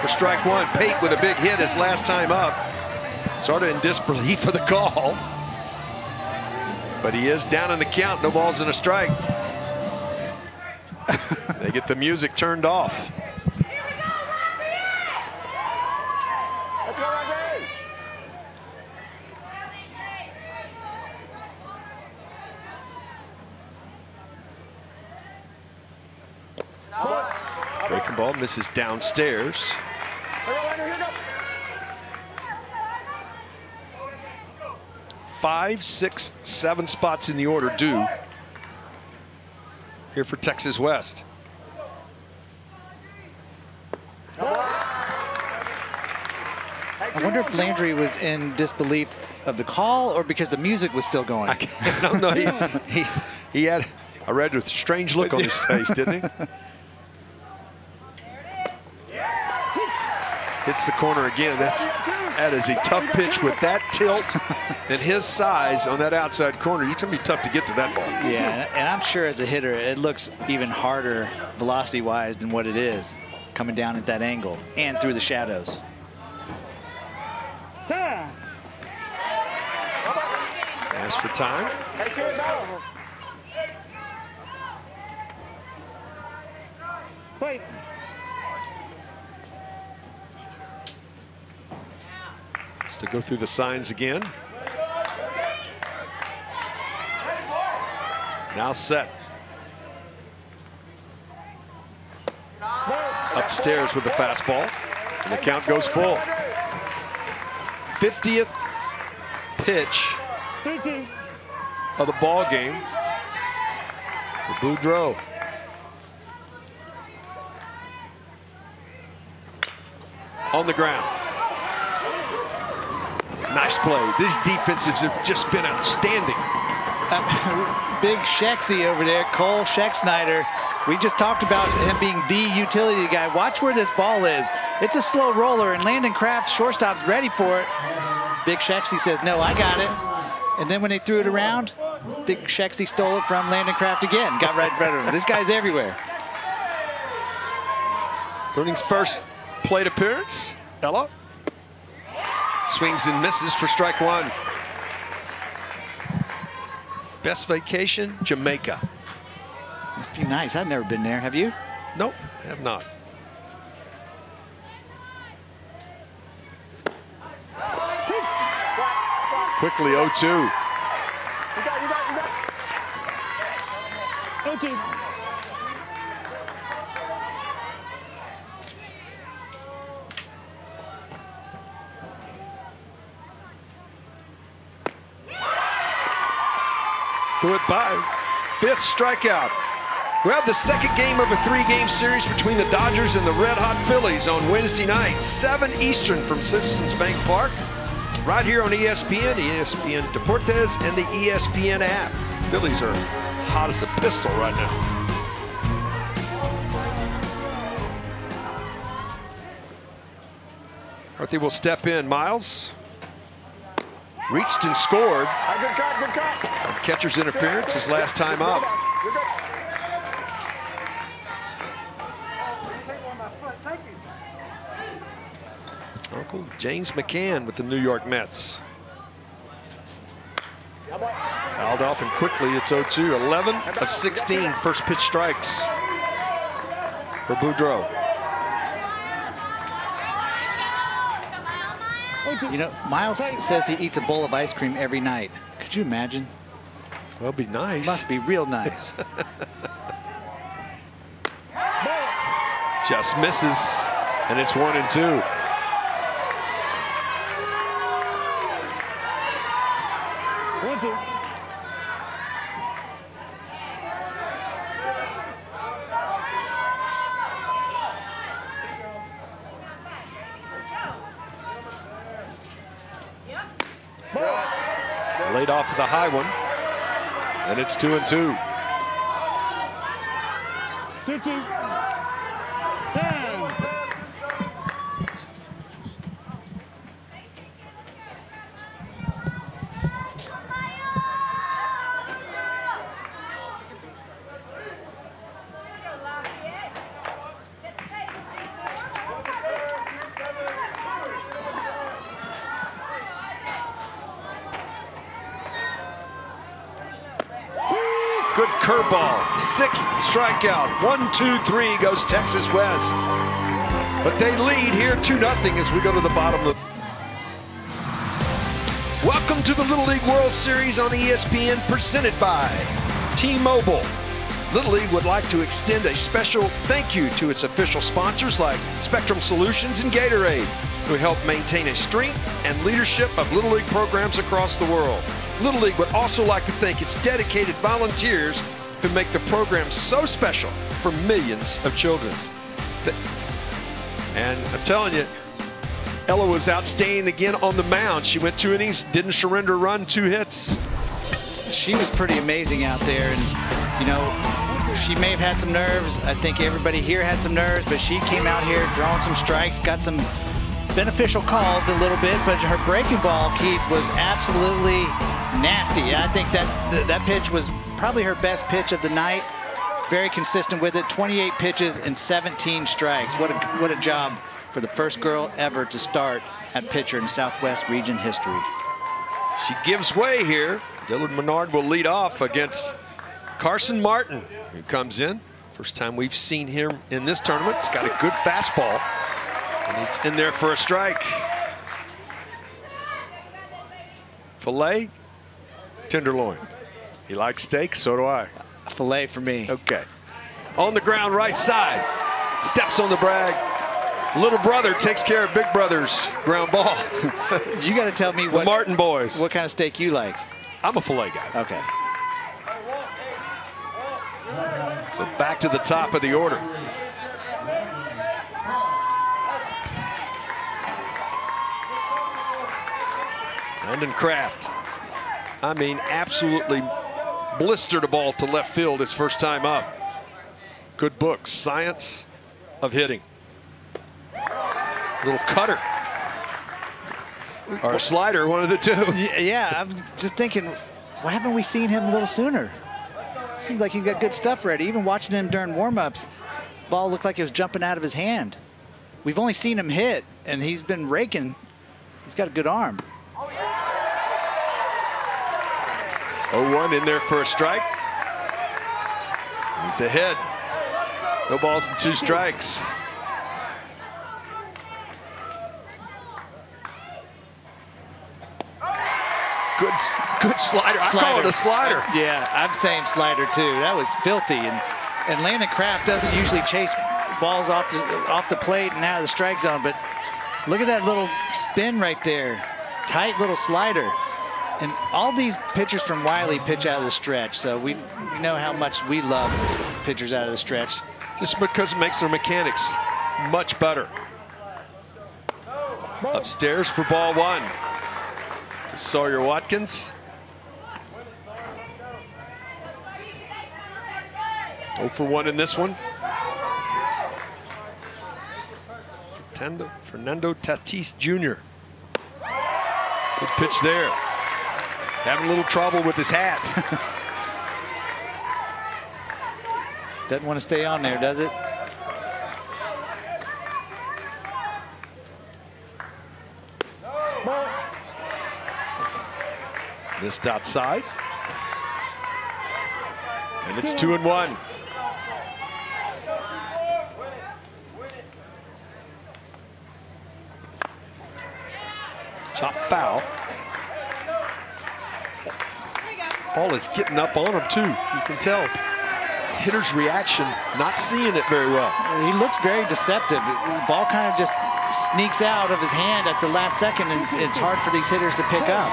Speaker 1: for strike one. Pate with a big hit his last time up. Sort of in disbelief of the call. But he is down in the count. No balls and a strike. They get the music turned off.
Speaker 21: Let's go, Roger.
Speaker 1: Breaking ball misses downstairs. 5, 6, 7 spots in the order due here for Texas West.
Speaker 2: I wonder if Landry was in disbelief of the call or because the music was still going.
Speaker 1: I don't know. He had a rather strange look on his face, didn't he? Hits the corner again. That is a tough pitch with that tilt and his size on that outside corner. It's going to be tough to get to that ball.
Speaker 2: Yeah, and I'm sure as a hitter, it looks even harder velocity-wise than what it is coming down at that angle and through the shadows.
Speaker 1: As for time.
Speaker 18: Wait.
Speaker 1: Has to go through the signs again. Now set. Upstairs with the fastball. And the count goes full. 50th pitch of the ball game for Boudreau. On the ground. Nice play. These defensives have just been outstanding.
Speaker 2: Big Shexy over there, Cole Schexnayder. We just talked about him being the utility guy. Watch where this ball is. It's a slow roller, and Landon Kraft, shortstop, ready for it. Big Shexy says, no, I got it. And then when they threw it around, Big Shexy stole it from Landon Kraft again. Got right in front of him. This guy's everywhere.
Speaker 1: Brunning's first plate appearance. Ella swings and misses for strike one. Best vacation, Jamaica.
Speaker 2: Must be nice. I've never been there. Have you?
Speaker 1: Nope, have not. Quickly 0-2.
Speaker 18: 0-2.
Speaker 1: Threw it by. 5th strikeout. Well, the second game of a 3-game series between the Dodgers and the Red Hot Phillies on Wednesday night, 7 Eastern from Citizens Bank Park. Right here on ESPN, ESPN Deportes, and the ESPN app. Phillies are hot as a pistol right now. Arthur will step in. Miles reached and scored.
Speaker 21: Good cut.
Speaker 1: Catcher's interference his last time up. Uncle James McCann with the New York Mets. Fouled off and quickly it's 0-2. 11 of 16 first pitch strikes for Boudreau.
Speaker 2: You know, Miles says he eats a bowl of ice cream every night. Could you imagine?
Speaker 1: Well, it'd be nice.
Speaker 2: Must be real nice.
Speaker 1: Just misses, and it's 1-2. Laid off of the high one, and it's 2-2.
Speaker 18: 2-2.
Speaker 1: Good curveball. 6th strikeout. 1-2-3 goes Texas West. But they lead here 2-0 as we go to the bottom of the... Welcome to the Little League World Series on ESPN, presented by T-Mobile. Little League would like to extend a special thank you to its official sponsors like Spectrum Solutions and Gatorade, who help maintain a strength and leadership of Little League programs across the world. Little League would also like to thank its dedicated volunteers who make the program so special for millions of children. And I'm telling you, Ella was outstanding again on the mound. She went 2 innings, didn't surrender a run, 2 hits.
Speaker 2: She was pretty amazing out there, and you know, she may have had some nerves. I think everybody here had some nerves, but she came out here throwing some strikes, got some beneficial calls a little bit, but her breaking ball, Keith, was absolutely nasty. I think that pitch was probably her best pitch of the night. Very consistent with it. 28 pitches and 17 strikes. What a job for the first girl ever to start at pitcher in Southwest region history.
Speaker 1: She gives way here. Dillard Menard will lead off against Carson Martin, who comes in First time we've seen him in this tournament. He's got a good fastball, and it's in there for a strike. Filet, tenderloin. You like steak? So do I.
Speaker 2: Filet for me.
Speaker 1: Okay. On the ground, right side. Steps on the bag. Little brother takes care of big brother's ground ball.
Speaker 2: You got to tell me
Speaker 1: what Martin boys.
Speaker 2: What kind of steak you like?
Speaker 1: I'm a filet guy.
Speaker 2: Okay.
Speaker 1: So back to the top of the order. Brandon Kraft. I mean, absolutely blistered a ball to left field his first time up. Good book, Science of Hitting. Little cutter. Or a slider, one of the two.
Speaker 2: Yeah, I'm just thinking, why haven't we seen him a little sooner? Seems like he's got good stuff ready. Even watching him during warm-ups, ball looked like it was jumping out of his hand. We've only seen him hit, and he's been raking. He's got a good arm.
Speaker 1: 0-1 in there for a strike. He's ahead. No balls and 2 strikes. Good slider. I call it a slider.
Speaker 2: Yeah, I'm saying slider too. That was filthy. And Landon Kraft doesn't usually chase balls off the plate and out of the strike zone, but look at that little spin right there. Tight little slider. And all these pitchers from Wiley pitch out of the stretch, so we know how much we love pitchers out of the stretch.
Speaker 1: Just because it makes their mechanics much better. Upstairs for ball 1. To Sawyer Watkins. 0 for 1 in this one. Fernando Tatis Jr. Good pitch there. Having a little trouble with his hat.
Speaker 2: Doesn't want to stay on there, does it?
Speaker 1: Missed outside. And it's 2-1. Chop foul. Ball is getting up on him too. You can tell. Hitter's reaction, not seeing it very well.
Speaker 2: He looks very deceptive. The ball kind of just sneaks out of his hand at the last second, and it's hard for these hitters to pick up.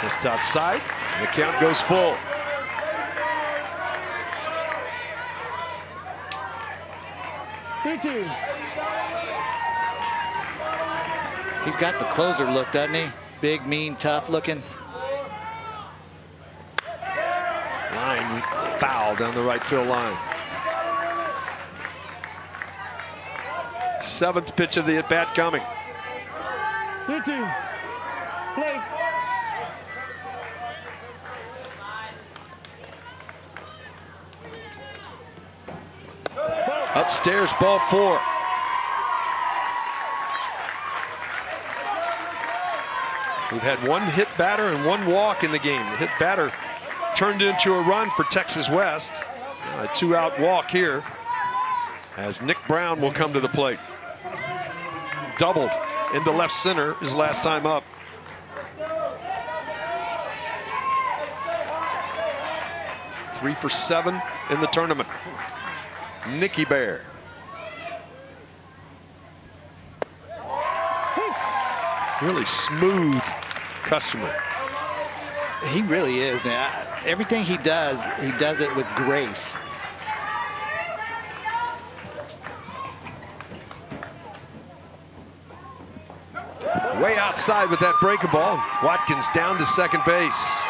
Speaker 1: Just outside, and the count goes full.
Speaker 2: He's got the closer look, doesn't he? Big, mean, tough looking.
Speaker 1: Line foul down the right field line. 7th pitch of the at-bat coming.
Speaker 18: 3-2. Play.
Speaker 1: Upstairs, ball 4. We've had 1 hit batter and 1 walk in the game. The hit batter turned into a run for Texas West. A 2-out walk here as Nick Brown will come to the plate. Doubled into left center his last time up. Three for 7 in the tournament. Nicky Bear. Really smooth customer.
Speaker 2: He really is, man. Everything he does it with grace.
Speaker 1: Way outside with that breaking ball. Watkins down to second base.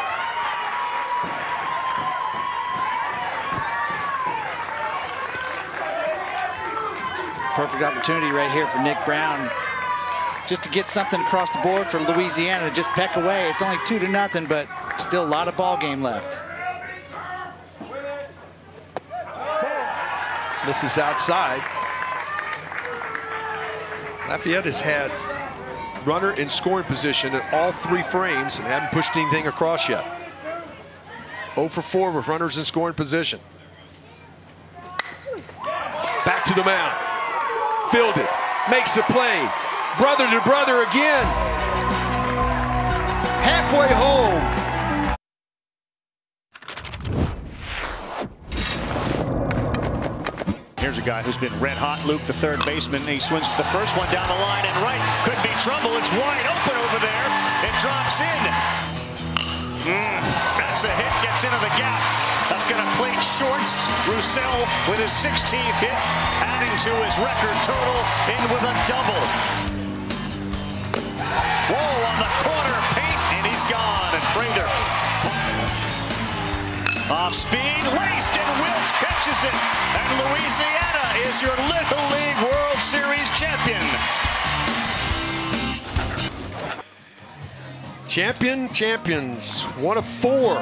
Speaker 2: Perfect opportunity right here for Nick Brown, just to get something across the board for Louisiana to just peck away. It's only 2-0, but still a lot of ball game left.
Speaker 1: Misses outside. Lafayette has had runner in scoring position in all 3 frames and haven't pushed anything across yet. 0 for 4 with runners in scoring position. Back to the mound. Fielded. Makes the play. Brother to brother again. Halfway home.
Speaker 20: Here's a guy who's been red hot, Luke, the third baseman. He swings to the first one down the line and right. Could be trouble. It's wide open over there. It drops in. That's a hit. Gets into the gap. That's going to plate shorts. Roussel with his 16th hit, adding to his record total, in with a double. Whoa, on the corner, paint, and he's gone. And Prather off speed, laced, and Wiltz catches it. And Louisiana is your Little League World Series champion.
Speaker 1: Champions. 1 of 4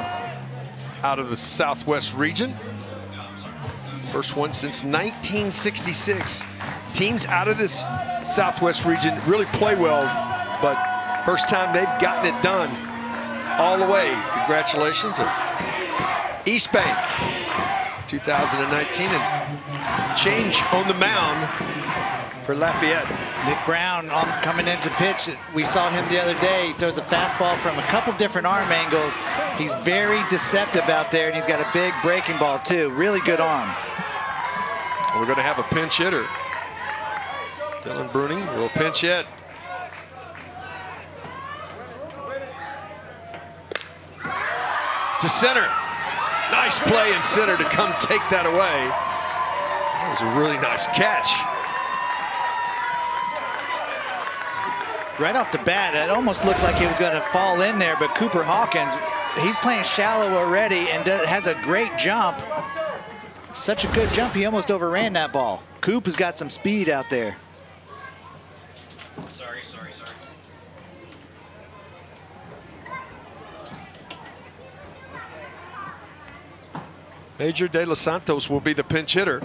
Speaker 1: out of the Southwest region. First one since 1966. Teams out of this Southwest region really play well, but first time they've gotten it done all the way. Congratulations to East Bank, 2019, and change on the mound for Lafayette.
Speaker 2: Nick Brown coming into pitch. We saw him the other day. He throws a fastball from a couple different arm angles. He's very deceptive out there, and he's got a big breaking ball too. Really good arm.
Speaker 1: We're going to have a pinch hitter. Dylan Bruning will pinch hit. To center. Nice play in center to come take that away. That was a really nice catch.
Speaker 2: Right off the bat, it almost looked like he was going to fall in there, but Cooper Hawkins, he's playing shallow already and has a great jump. Such a good jump, he almost overran that ball. Coop has got some speed out there.
Speaker 20: Sorry.
Speaker 1: Major De Los Santos will be the pinch hitter.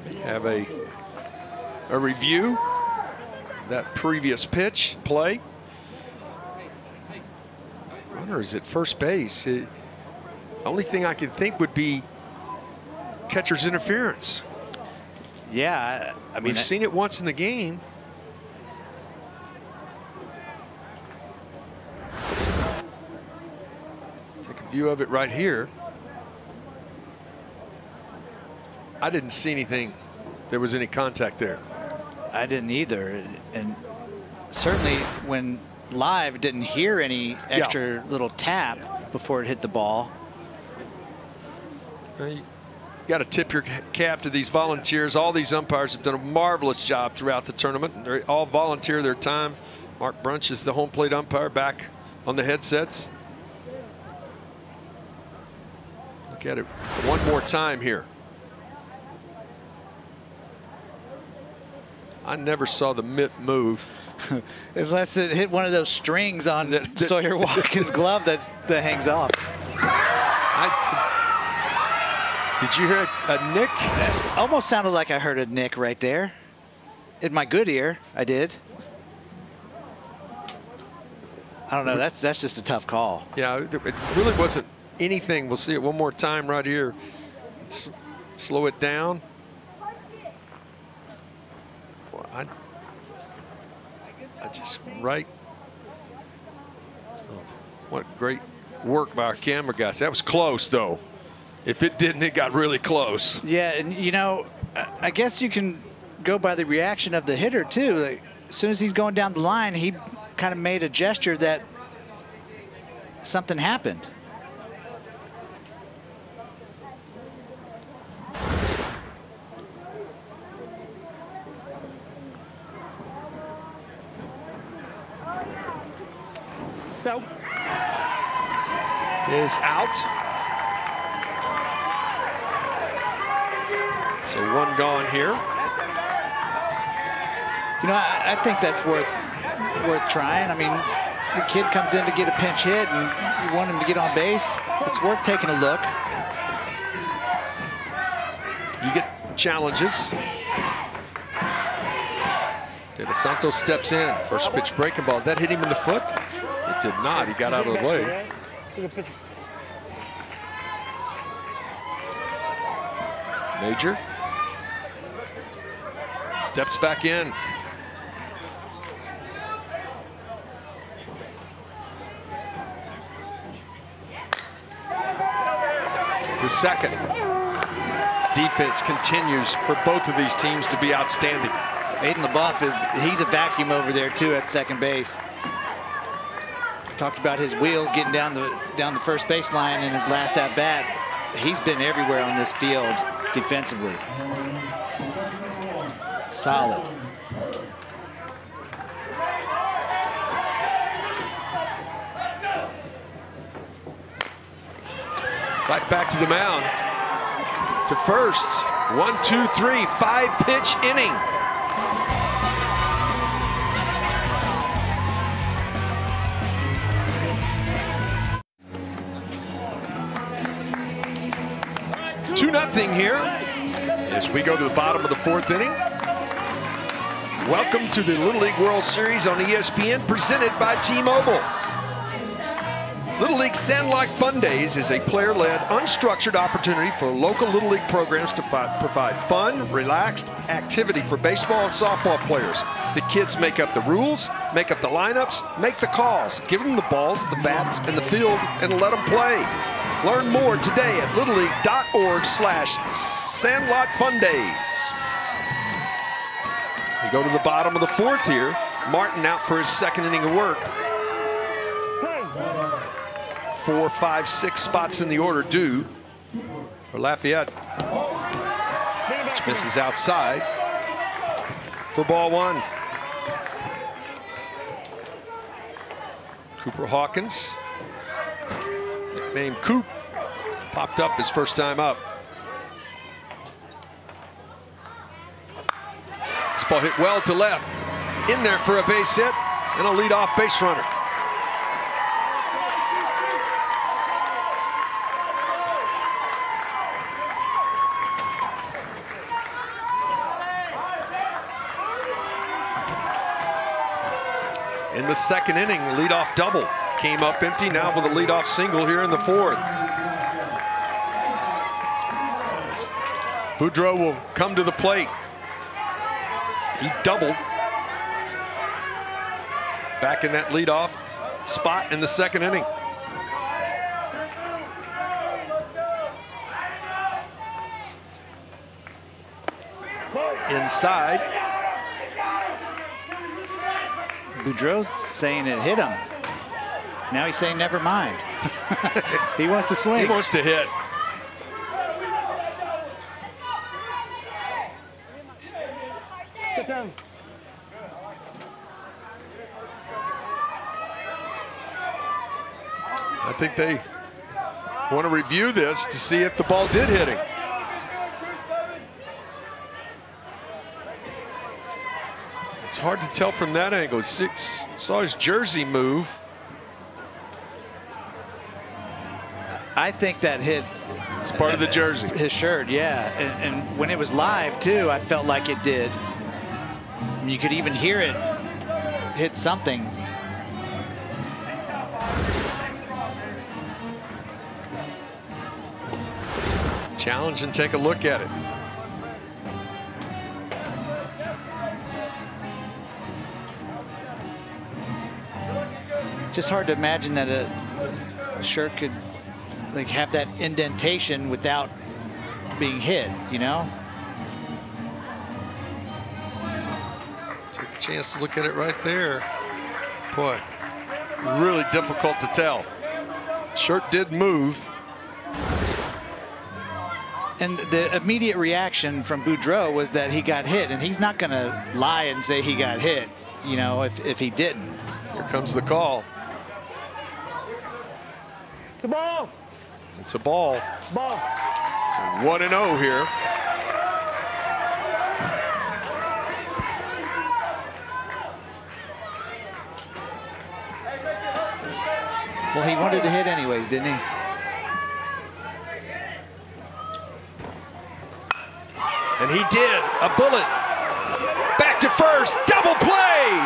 Speaker 1: We have a review that previous pitch play. Runner is at first base. The only thing I can think would be catcher's interference.
Speaker 2: Yeah, I mean,
Speaker 1: we've seen it once in the game. Take a view of it right here. I didn't see anything. There was any contact there.
Speaker 2: I didn't either, and certainly when live didn't hear any extra little tap before it hit the ball.
Speaker 1: You got to tip your cap to these volunteers. All these umpires have done a marvelous job throughout the tournament. They all volunteer their time. Mark Brunch is the home plate umpire back on the headsets. Look at it one more time here. I never saw the mitt move.
Speaker 2: Unless it hit one of those strings on Sawyer Watkins' glove that hangs off.
Speaker 1: Did you hear a nick?
Speaker 2: It almost sounded like I heard a nick right there. In my good ear, I did. I don't know, that's just a tough call.
Speaker 1: Yeah, it really wasn't anything. We'll see it one more time right here. Slow it down. I just right. Oh, what great work by our camera guys. That was close though. If it didn't, it got really close.
Speaker 2: Yeah, and you know, I guess you can go by the reaction of the hitter too. Like, as soon as he's going down the line, he kind of made a gesture that something happened.
Speaker 18: So
Speaker 1: is out. So one gone here.
Speaker 2: You know, I think that's worth trying. I mean, the kid comes in to get a pinch hit and you want him to get on base, it's worth taking a look.
Speaker 1: You get challenges. De Los Santos steps in. First pitch breaking ball. That hit him in the foot? It did not. He got out of the way. Major steps back in. To second. Defense continues for both of these teams to be outstanding.
Speaker 2: Aiden LaBeouf he's a vacuum over there too at second base. Talked about his wheels getting down the first baseline in his last at bat. He's been everywhere on this field defensively. Solid.
Speaker 1: Right back to the mound. To first. 1, 2, 3, 5-pitch inning. Nothing here as we go to the bottom of the 4th inning. Welcome to the Little League World Series on ESPN, presented by T-Mobile. Little League Sandlot Fun Days is a player-led, unstructured opportunity for local Little League programs to provide fun, relaxed activity for baseball and softball players. The kids make up the rules, make up the lineups, make the calls, give them the balls, the bats, and the field, and let them play. Learn more today at littleleague.org/Sandlot Fun Days. We go to the bottom of the 4th here. Martin out for his 2nd inning of work. 4, 5, 6 spots in the order due for Lafayette. Which misses outside for ball 1. Cooper Hawkins, nicknamed Coop, popped up his first time up. This ball hit well to left. In there for a base hit and a leadoff base runner. In the 2nd inning, leadoff double came up empty. Now with a leadoff single here in the 4th. Boudreau will come to the plate. He doubled back in that leadoff spot in the 2nd inning. Inside.
Speaker 2: Boudreau saying it hit him. Now he's saying never mind. He wants to swing.
Speaker 1: He wants to hit.
Speaker 18: Get down.
Speaker 1: I think they want to review this to see if the ball did hit him. It's hard to tell from that angle. Saw his jersey move.
Speaker 2: I think that hit.
Speaker 1: It's part of the jersey.
Speaker 2: His shirt, yeah. And when it was live, too, I felt like it did. I mean, you could even hear it hit something.
Speaker 1: Challenge and take a look at it.
Speaker 2: Just hard to imagine that a shirt could like have that indentation without being hit, you know?
Speaker 1: Take a chance to look at it right there. Boy, really difficult to tell. Shirt did move.
Speaker 2: And the immediate reaction from Boudreau was that he got hit, and he's not going to lie and say he got hit, you know, if he didn't.
Speaker 1: Here comes the call.
Speaker 18: It's a ball.
Speaker 1: It's a ball.
Speaker 18: Ball.
Speaker 1: So 1-0 here.
Speaker 2: Well, he wanted to hit anyways, didn't he?
Speaker 1: And he did. A bullet. Back to first. Double play.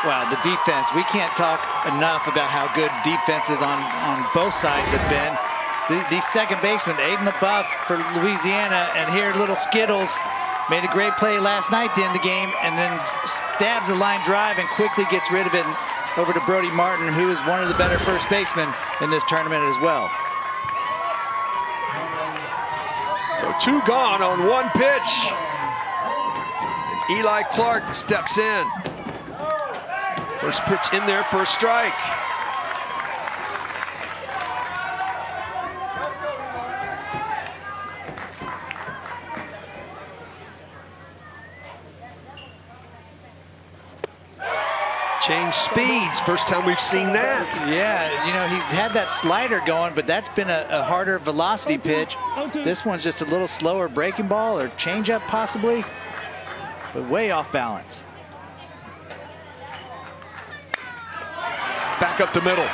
Speaker 2: Wow, the defense. We can't talk enough about how good defenses on both sides have been. The second baseman, Aiden LaBeouf for Louisiana, and here little Skittles made a great play last night to end the game, and then stabs a line drive and quickly gets rid of it over to Brody Martin, who is one of the better first basemen in this tournament as well.
Speaker 1: So 2 gone on 1 pitch. And Eli Clark steps in. First pitch in there for a strike. Change speeds, first time we've seen that.
Speaker 2: Yeah, you know, he's had that slider going, but that's been a harder velocity pitch. This one's just a little slower breaking ball or changeup possibly, but way off balance.
Speaker 1: Back up the middle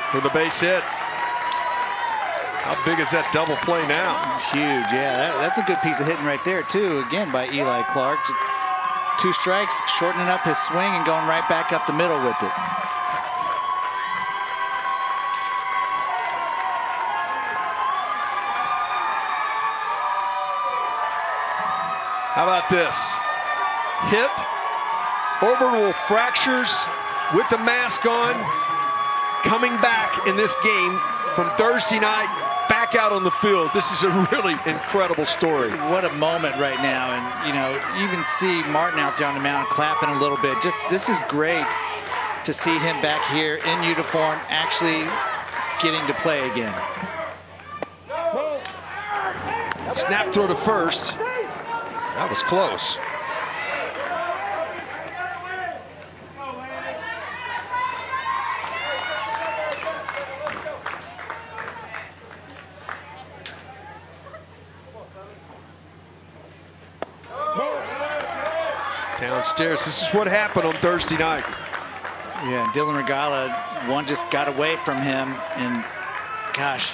Speaker 1: for the base hit. How big is that double play now?
Speaker 2: Huge, yeah. That's a good piece of hitting right there, too, again, by Eli Clark. 2 strikes, shortening up his swing and going right back up the middle with it.
Speaker 1: How about this? Hit, orbital fractures with the mask on, coming back in this game from Thursday night, back out on the field. This is a really incredible story.
Speaker 2: What a moment right now. And, you know, you even see Martin out there on the mound clapping a little bit. Just, this is great to see him back here in uniform, actually getting to play again.
Speaker 1: Snap throw to first. That was close. Downstairs, this is what happened on Thursday night.
Speaker 2: Yeah, Dylan Regala, one just got away from him, and gosh,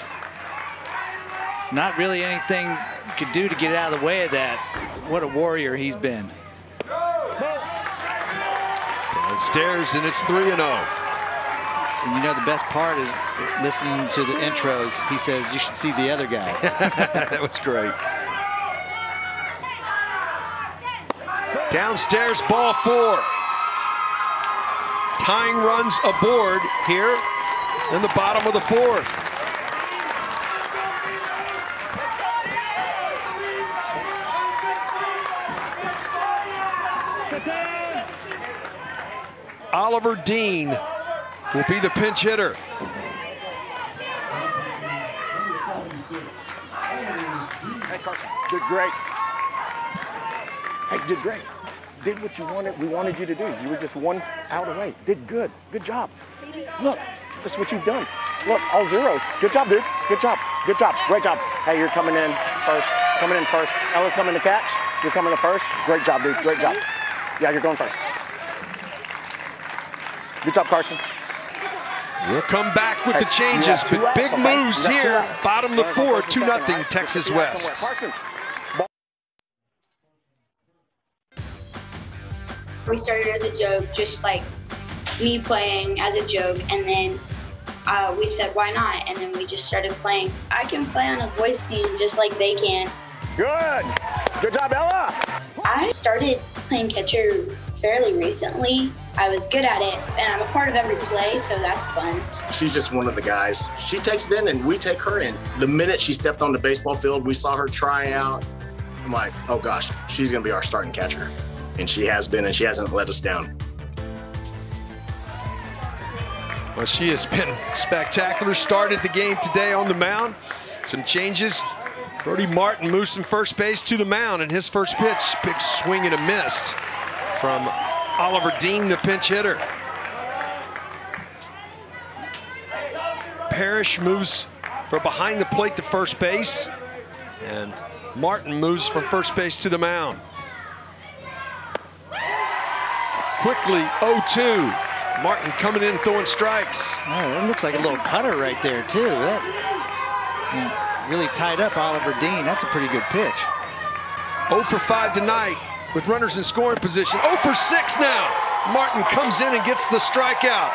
Speaker 2: not really anything you could do to get out of the way of that. What a warrior he's been.
Speaker 1: Downstairs, and it's 3-0.
Speaker 2: And you know, the best part is listening to the intros. He says, you should see the other guy.
Speaker 1: That was great. Downstairs, ball 4. Tying runs aboard here in the bottom of the 4th. Oliver Dean will be the pinch hitter.
Speaker 3: Hey, Carson, did great. Hey, you did great. Did what you wanted, we wanted you to do. You were just 1 out away. Did good. Good job. Look, this is what you've done. Look, all zeros. Good job, dudes. Good job. Good job. Great job. Hey, you're coming in first. Coming in first. Ella's coming to catch. You're coming to first. Great job, dude. Great job. Yeah, you're going first. Good job, Carson.
Speaker 1: We'll come back with the changes, but big moves here. Bottom of the 4, 2-0 Texas West.
Speaker 4: We started as a joke, just like me playing as a joke, and then we said, why not? And then we just started playing. I can play on a boys team just like they can.
Speaker 3: Good. Good job, Ella.
Speaker 4: I started playing catcher fairly recently. I was good at it, and I'm a part of every play, so that's fun.
Speaker 3: She's just one of the guys. She takes it in, and we take her in. The minute she stepped on the baseball field, we saw her try out. I'm like, oh gosh, she's gonna be our starting catcher. And she has been, and she hasn't let us down.
Speaker 1: Well, she has been spectacular. Started the game today on the mound. Some changes. Brody Martin moves from first base to the mound, and his first pitch, big swing and a miss from Oliver Dean, the pinch hitter. Parrish moves from behind the plate to first base, and Martin moves from first base to the mound. Quickly, 0-2. Martin coming in throwing strikes.
Speaker 2: Oh, that looks like a little cutter right there, too. That really tied up Oliver Dean. That's a pretty good pitch.
Speaker 1: 0 for 5 tonight with runners in scoring position. 0 for 6 now. Martin comes in and gets the strikeout.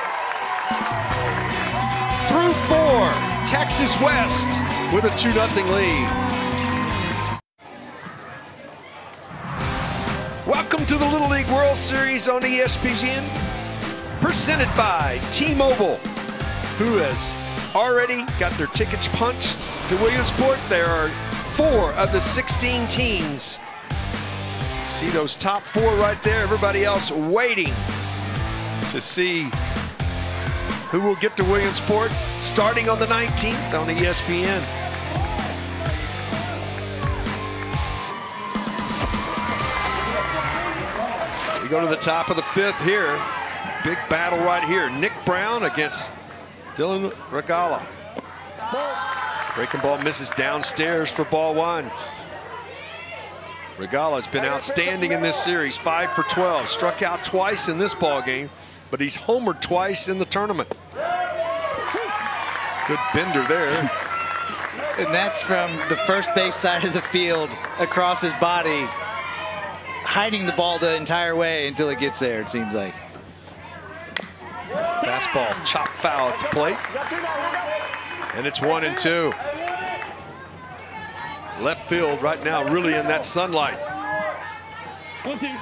Speaker 1: Through 4, Texas West with a 2-0 lead. Welcome to the Little League World Series on ESPN, presented by T-Mobile, who has already got their tickets punched to Williamsport. There are 4 of the 16 teams. See those top 4 right there. Everybody else waiting to see who will get to Williamsport starting on the 19th on ESPN. We go to the top of the 5th here. Big battle right here. Nick Brown against Dylan Regala. Breaking ball misses downstairs for ball 1. Regala has been outstanding in this series, 5 for 12. Struck out twice in this ball game, but he's homered twice in the tournament. Good bender there.
Speaker 2: And that's from the first base side of the field across his body, hiding the ball the entire way until it gets there, it seems like.
Speaker 1: Fastball chop foul at the plate. And it's 1-2. Left field right now really in that sunlight.
Speaker 18: 1-2.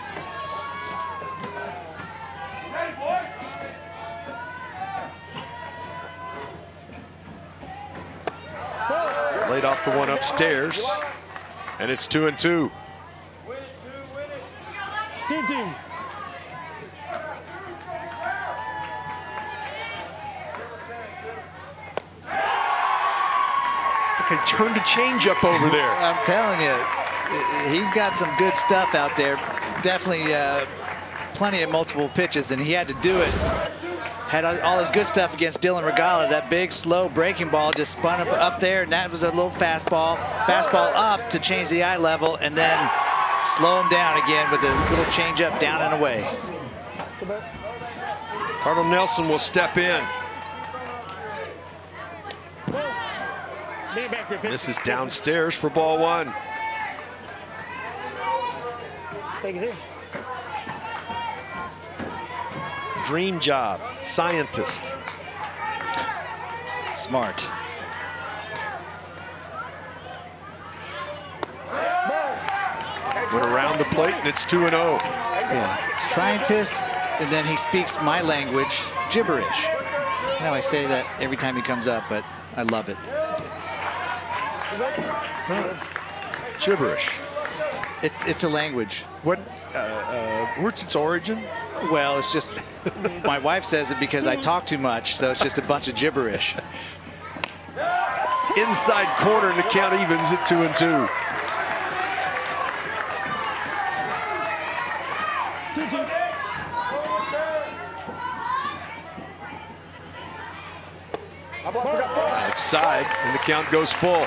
Speaker 1: Laid off the one upstairs. And it's 2-2.
Speaker 18: 2-2.
Speaker 1: He turned a changeup over there.
Speaker 2: I'm telling you, he's got some good stuff out there. Definitely plenty of multiple pitches, and he had to do it. Had all his good stuff against Dylan Regala. That big, slow breaking ball just spun up there, and that was a little fastball. Fastball up to change the eye level, and then slow him down again with a little changeup down and away.
Speaker 1: Cardinal Nelson will step in. This is downstairs for ball 1. Dream job, scientist.
Speaker 2: Smart.
Speaker 1: Went around the plate and it's 2-0.
Speaker 2: Yeah, scientist, and then he speaks my language, gibberish. I know I say that every time he comes up, but I love it.
Speaker 1: Gibberish.
Speaker 2: It's a language.
Speaker 1: What's its origin?
Speaker 2: Well, it's just, my wife says it because I talk too much, so it's just a bunch of gibberish.
Speaker 1: Inside corner and the count evens at 2-2. Outside, and the count goes full.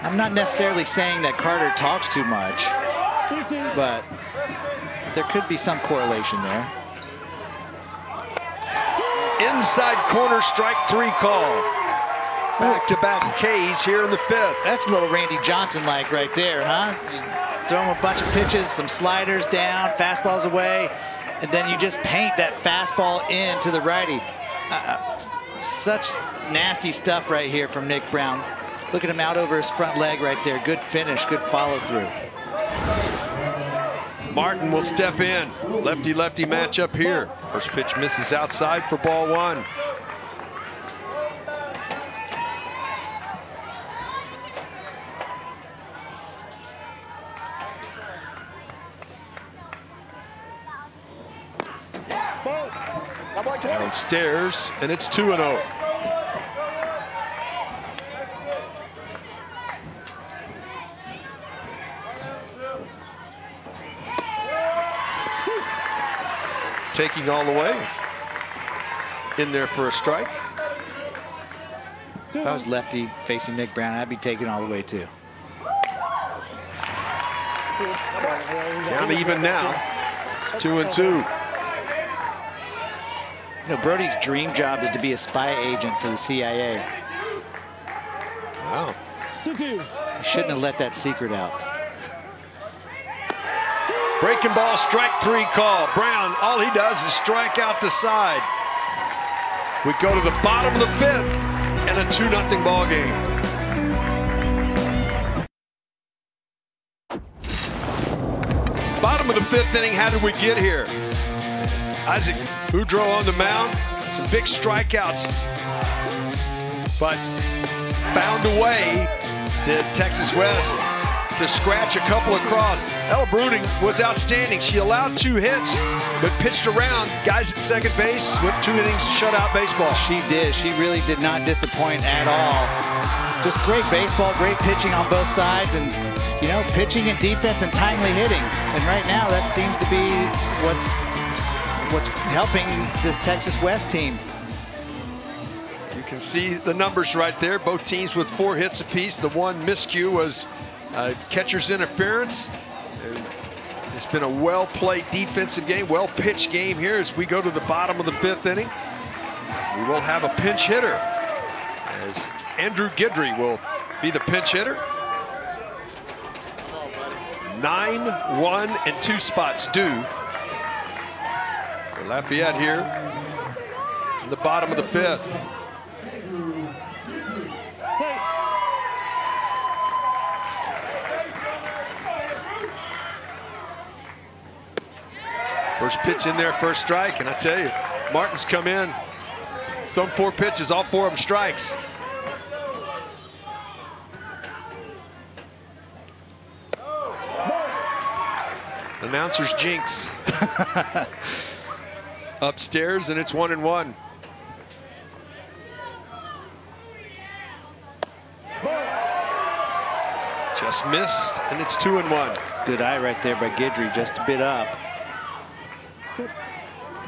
Speaker 2: I'm not necessarily saying that Carter talks too much, but there could be some correlation there.
Speaker 1: Inside corner, strike 3 call. Back-to-back Ks here in the 5th.
Speaker 2: That's a little Randy Johnson-like right there, huh? You throw him a bunch of pitches, some sliders down, fastballs away, and then you just paint that fastball in to the righty. Such nasty stuff right here from Nick Brown. Look at him out over his front leg right there. Good finish, good follow through.
Speaker 1: Martin will step in. Lefty-lefty matchup here. First pitch misses outside for ball 1. Downstairs, and it's 2-0. Taking all the way. In there for a strike.
Speaker 2: If I was lefty facing Nick Brown, I'd be taking all the way too.
Speaker 1: Count even now. It's 2-2.
Speaker 2: You know, Brody's dream job is to be a spy agent for the CIA.
Speaker 1: Wow.
Speaker 18: 2-2.
Speaker 2: He shouldn't have let that secret out.
Speaker 1: Breaking ball, strike 3 call. Brown, all he does is strike out the side. We go to the bottom of the 5th and a 2-0 ball game. Bottom of the 5th inning, how did we get here? Isaac Boudreau on the mound, had some big strikeouts, but found a way, did Texas West, to scratch a couple across. Ella Bruning was outstanding. She allowed 2 hits, but pitched around guys at second base, went 2 innings of shutout baseball.
Speaker 2: She did. She really did not disappoint at all. Just great baseball, great pitching on both sides, and you know, pitching and defense and timely hitting. And right now, that seems to be what's helping this Texas West team.
Speaker 1: You can see the numbers right there. Both teams with 4 hits apiece. The one miscue was catcher's interference. It's been a well-played defensive game, well-pitched game here as we go to the bottom of the 5th inning. We will have a pinch hitter as Andrew Guidry will be the pinch hitter. 9, 1, and 2 spots due for Lafayette here in the bottom of the 5th. First pitch in there, first strike, and I tell you, Martin's come in. Some 4 pitches, all 4 of them strikes. Announcer's jinx. Upstairs, and it's 1-1. Just missed, and it's 2-1.
Speaker 2: Good eye right there by Guidry, just a bit up.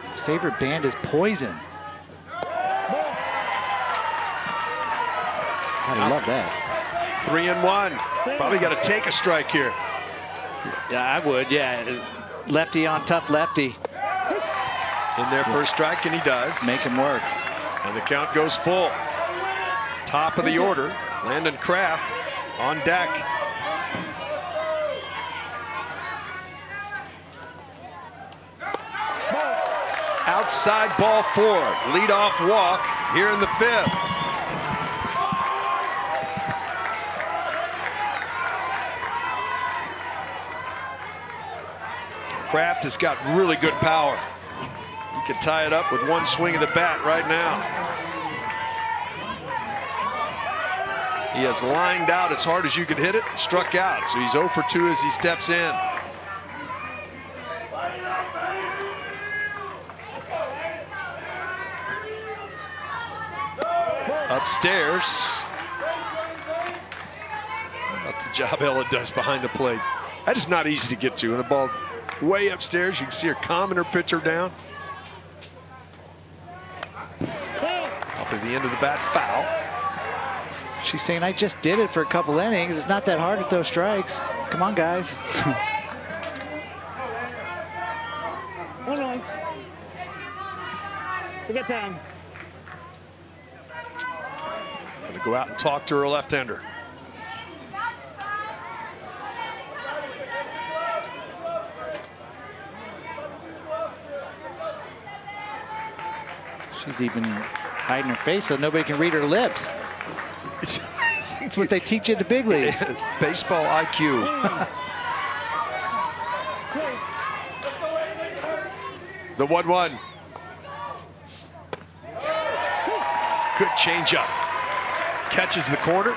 Speaker 2: His favorite band is Poison. Gotta love that.
Speaker 1: 3-1. Probably got to take a strike here.
Speaker 2: Yeah, I would. Yeah, lefty on tough lefty.
Speaker 1: In there for a strike, and he does.
Speaker 2: Make him work.
Speaker 1: And the count goes full. Top of the order, Landon Kraft on deck. Outside ball 4, leadoff walk here in the 5th. Kraft has got really good power. He could tie it up with one swing of the bat right now. He has lined out as hard as you can hit it, struck out. So he's 0 for 2 as he steps in. Upstairs. About the job Ella does behind the plate. That is not easy to get to. And the ball way upstairs. You can see her calming her pitcher down. Off at the end of the bat, foul.
Speaker 2: She's saying, I just did it for a couple innings. It's not that hard to throw strikes. Come on, guys.
Speaker 18: Hold on. We got time.
Speaker 1: Gonna go out and talk to her left-hander.
Speaker 2: She's even hiding her face so nobody can read her lips. It's what they teach you in the big leagues.
Speaker 1: Baseball IQ. The 1-1. Good changeup. Catches the corner.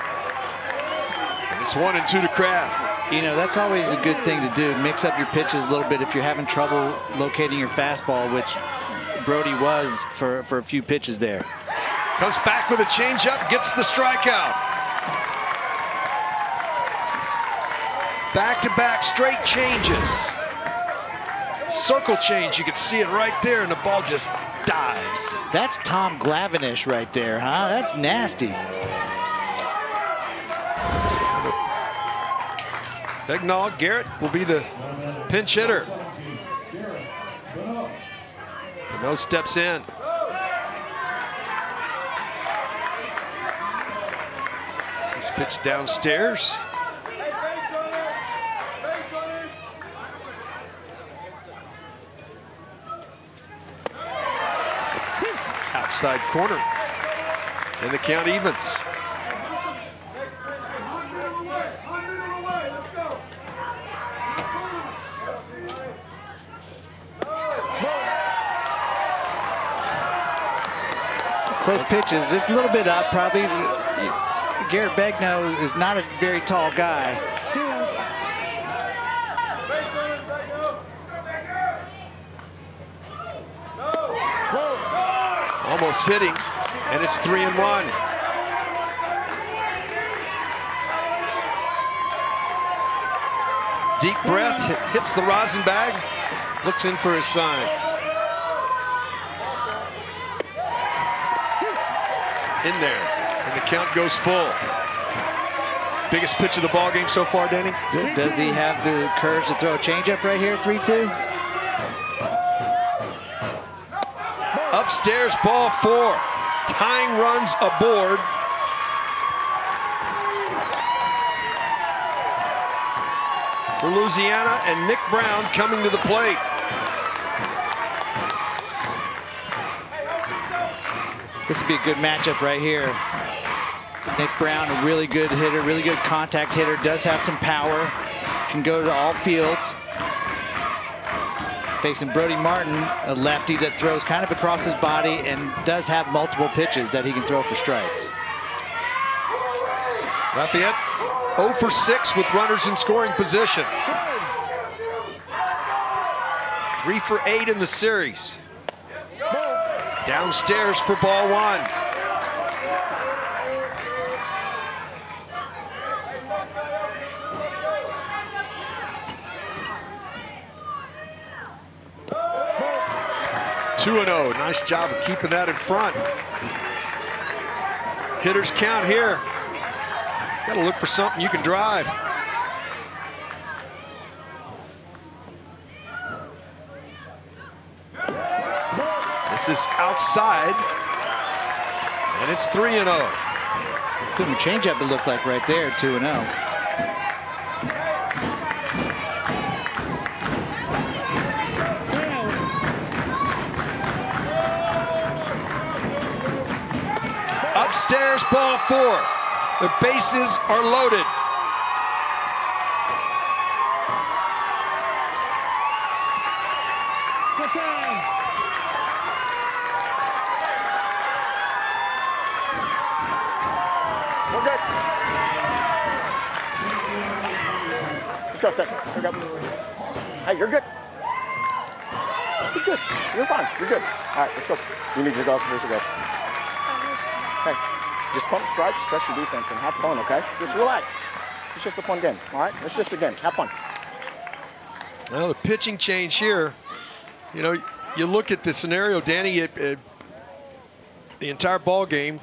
Speaker 1: And it's 1-2 to Kraft.
Speaker 2: You know, that's always a good thing to do. Mix up your pitches a little bit if you're having trouble locating your fastball, which Brody was for a few pitches there.
Speaker 1: Comes back with a changeup, gets the strikeout. Back-to-back straight changes. Circle change, you can see it right there, and the ball just dives.
Speaker 2: That's Tom Glavinish right there, huh? That's nasty.
Speaker 1: Egnall Garrett will be the pinch hitter. Pinot steps in. Pitch downstairs. Outside corner. And the count evens.
Speaker 2: Close pitches. It's a little bit up, probably. Garrett Begno is not a very tall guy.
Speaker 1: Almost hitting, and it's 3-1. Deep breath, hits the rosin bag, looks in for his sign. In there, and the count goes full. Biggest pitch of the ball game so far, Danny?
Speaker 2: Does he have the courage to throw a changeup right here, 3-2?
Speaker 1: Upstairs, ball 4. Tying runs aboard. For Louisiana, and Nick Brown coming to the plate.
Speaker 2: This would be a good matchup right here. Nick Brown, a really good hitter, really good contact hitter, does have some power, can go to all fields. Facing Brody Martin, a lefty that throws kind of across his body and does have multiple pitches that he can throw for strikes.
Speaker 1: Lafayette 0 for 6 with runners in scoring position. 3 for 8 in the series. Downstairs for ball 1. Two and 0. Nice job of keeping that in front. Hitters count here. Got to look for something you can drive. This is outside, and it's 3-0.
Speaker 2: Couldn't change up, it looked like right there, 2-0.
Speaker 1: Upstairs, ball 4. The bases are loaded.
Speaker 18: Good time.
Speaker 3: We're good. Let's go, Stetson. Here we go. Hey, you're good. You're good. You're fine. You're good. All right, let's go. You need to go. Where's your go? Hey, just pump strikes, trust your defense, and have fun, okay? Just relax. It's just a fun game, all right? It's just a game. Have fun.
Speaker 1: Well, the pitching change here, you know, you look at the scenario, Danny, the entire ball game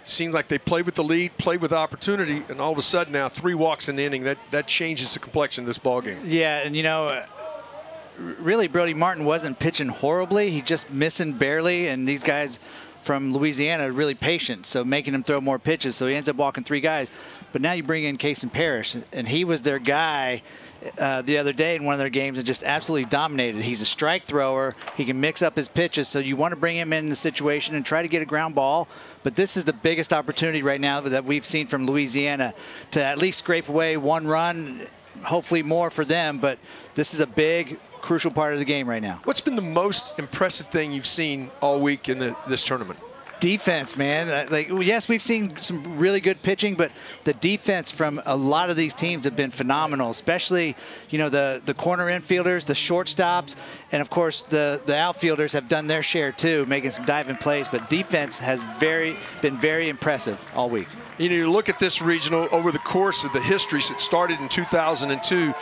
Speaker 1: seemed like they played with the lead, played with opportunity, and all of a sudden now 3 walks in the inning. That changes the complexion of this ball game.
Speaker 2: Yeah, and you know, really Brody Martin wasn't pitching horribly. He just missing barely, and these guys from Louisiana really patient, so making him throw more pitches, so he ends up walking 3 guys. But now you bring in Kason Parrish, and he was their guy the other day in one of their games and just absolutely dominated. He's a strike thrower. He can mix up his pitches, so you want to bring him in the situation and try to get a ground ball. But this is the biggest opportunity right now that we've seen from Louisiana to at least scrape away 1 run, hopefully more for them. But this is a big, crucial part of the game right now.
Speaker 1: What's been the most impressive thing you've seen all week in this tournament?
Speaker 2: Defense, man. Like, yes, we've seen some really good pitching, but the defense from a lot of these teams have been phenomenal, especially, you know, the corner infielders, the shortstops, and of course the outfielders have done their share too, making some diving plays, but defense has been very impressive all week.
Speaker 1: You know, you look at this regional over the course of the history, it started in 2002.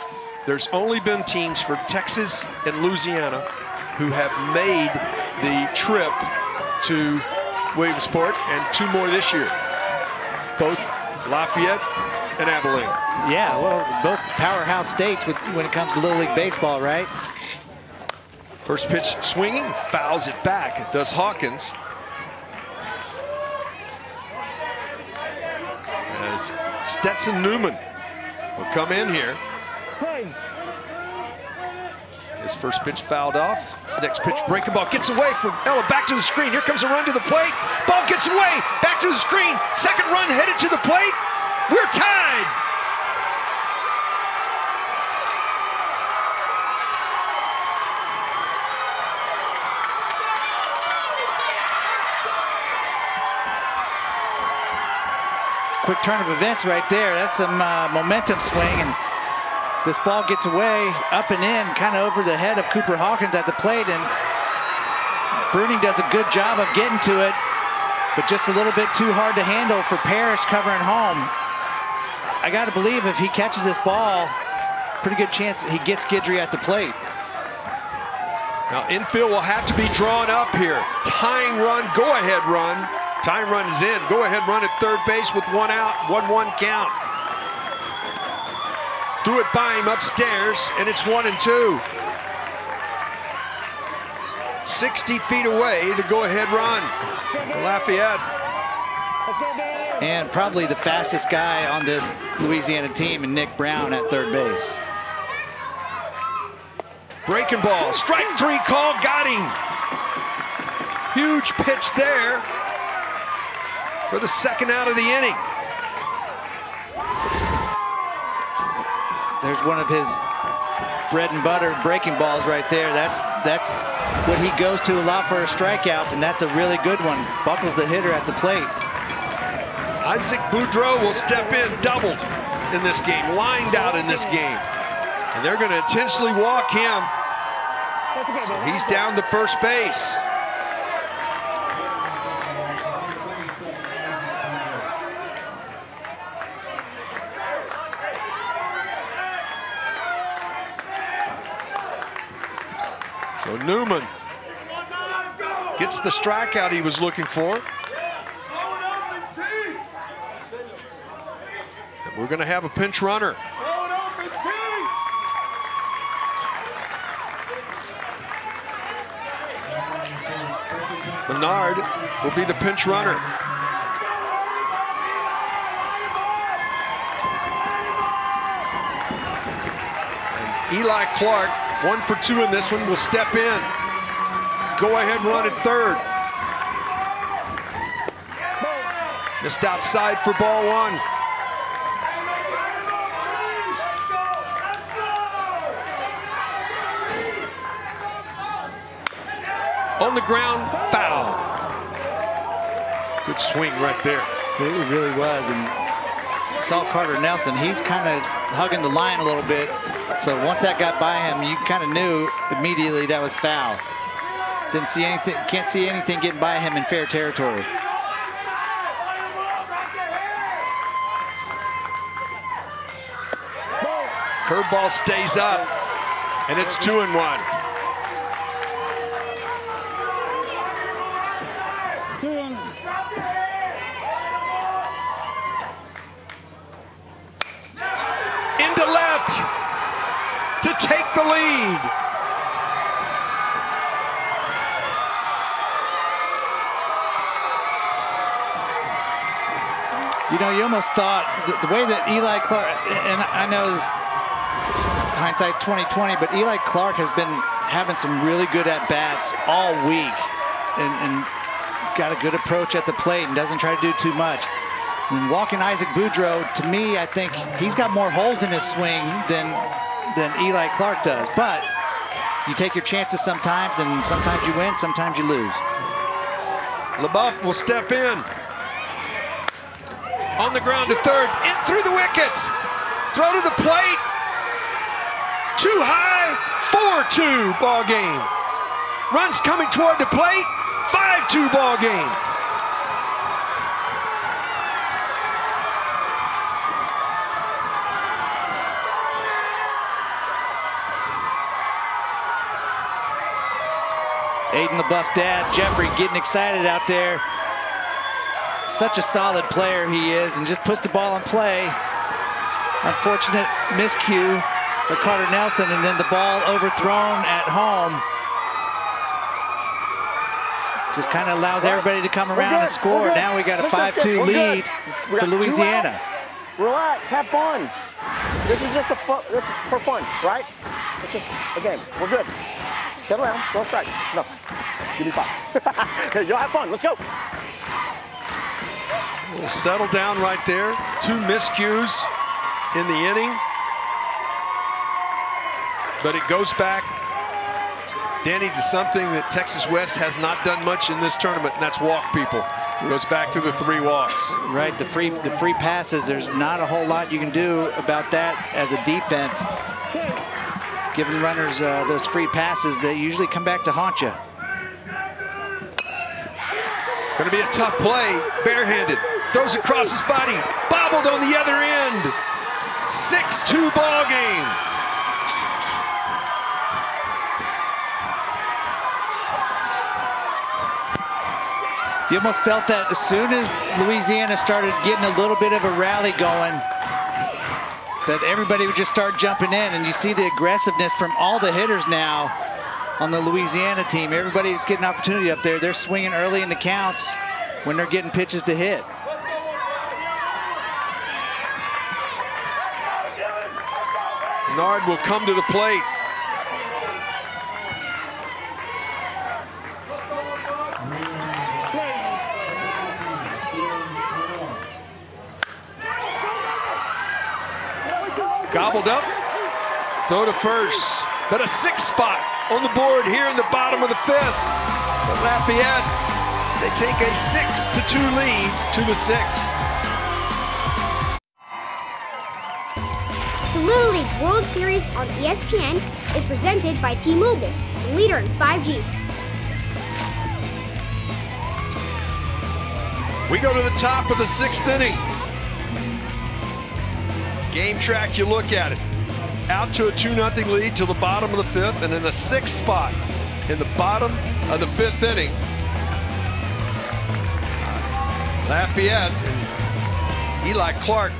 Speaker 1: There's only been teams from Texas and Louisiana who have made the trip to Williamsport, and 2 more this year. Both Lafayette and Abilene.
Speaker 2: Yeah, well, both powerhouse states when it comes to Little League baseball, right?
Speaker 1: First pitch swinging, fouls it back. It does Hawkins. As Stetson Newman will come in here. His first pitch fouled off. His next pitch, breaking ball, gets away from Ella. Back to the screen. Here comes a run to the plate. Ball gets away. Back to the screen. Second run headed to the plate. We're tied.
Speaker 2: Quick turn of events right there. That's some momentum swing, and this ball gets away, up and in, kind of over the head of Cooper Hawkins at the plate, and Bruning does a good job of getting to it, but just a little bit too hard to handle for Parrish covering home. I got to believe if he catches this ball, pretty good chance he gets Guidry at the plate.
Speaker 1: Now infield will have to be drawn up here. Tying run, go-ahead run. Tying run is in. Go-ahead run at third base with 1 out, 1-1 count. Threw it by him upstairs, and it's 1-2. 60 feet away, the go-ahead run for Lafayette.
Speaker 2: And probably the fastest guy on this Louisiana team, and Nick Brown at third base.
Speaker 1: Breaking ball, strike 3 call, got him. Huge pitch there for the second out of the inning.
Speaker 2: There's one of his bread and butter breaking balls right there. That's what he goes to a lot for his strikeouts, and that's a really good one. Buckles the hitter at the plate.
Speaker 1: Isaac Boudreau will step in, doubled in this game, lined out in this game. And they're going to intentionally walk him. So he's down to first base. So Newman gets the strikeout he was looking for. And we're going to have a pinch runner. Bernard will be the pinch runner. And Eli Clark, 1 for 2 in this one, will step in. Go ahead run at third. Missed outside for ball 1. On the ground, foul. Good swing right there.
Speaker 2: It really was. And saw Carter Nelson, he's kind of hugging the line a little bit. So once that got by him, you kind of knew immediately that was foul. Didn't see anything, can't see anything getting by him in fair territory.
Speaker 1: Curveball stays up, and it's 2-1. Into left to take the lead.
Speaker 2: You know, you almost thought the way that Eli Clark, and I know this, hindsight's 20/20, but Eli Clark has been having some really good at-bats all week and got a good approach at the plate and doesn't try to do too much. And walking Isaac Boudreau, to me, I think he's got more holes in his swing than Eli Clark does. But you take your chances sometimes, and sometimes you win, sometimes you lose.
Speaker 1: LaBeouf will step in. On the ground to third, in through the wickets. Throw to the plate. Too high, 4-2 ball game. Runs coming toward the plate, 5-2 ball game.
Speaker 2: Aiden LaBeouf's dad, Jeffrey, getting excited out there. Such a solid player he is, and just puts the ball in play. Unfortunate miscue for Carter Nelson, and then the ball overthrown at home. Just kind of allows everybody to come around and score. Now we got a 5-2 lead for Louisiana.
Speaker 3: Relax, have fun. This is just this is for fun, right? It's just, again, we're good. Settle down, throw strikes. No, give me 5. Hey, y'all have fun, let's go.
Speaker 1: We'll settle down right there. 2 miscues in the inning. But it goes back, Danny, to something that Texas West has not done much in this tournament, and that's walk people. It goes back to the 3 walks.
Speaker 2: Right, the free passes, there's not a whole lot you can do about that as a defense. Giving runners those free passes, they usually come back to haunt you.
Speaker 1: Going to be a tough play, barehanded. Throws across his body, bobbled on the other end. 6-2 ball game.
Speaker 2: You almost felt that as soon as Louisiana started getting a little bit of a rally going, that everybody would just start jumping in, and you see the aggressiveness from all the hitters now on the Louisiana team. Everybody's getting an opportunity up there. They're swinging early in the counts when they're getting pitches to hit.
Speaker 1: Nard will come to the plate. Gobbled up, throw to first, but a 6th spot on the board here in the bottom of the 5th. But Lafayette, they take a 6-2 lead to the 6th.
Speaker 19: The Little League World Series on ESPN is presented by T-Mobile, the leader in 5G.
Speaker 1: We go to the top of the 6th inning. Game track, you look at it. Out to a 2-0 lead till the bottom of the 5th, and in the 6th spot in the bottom of the 5th inning, Lafayette and Eli Clark,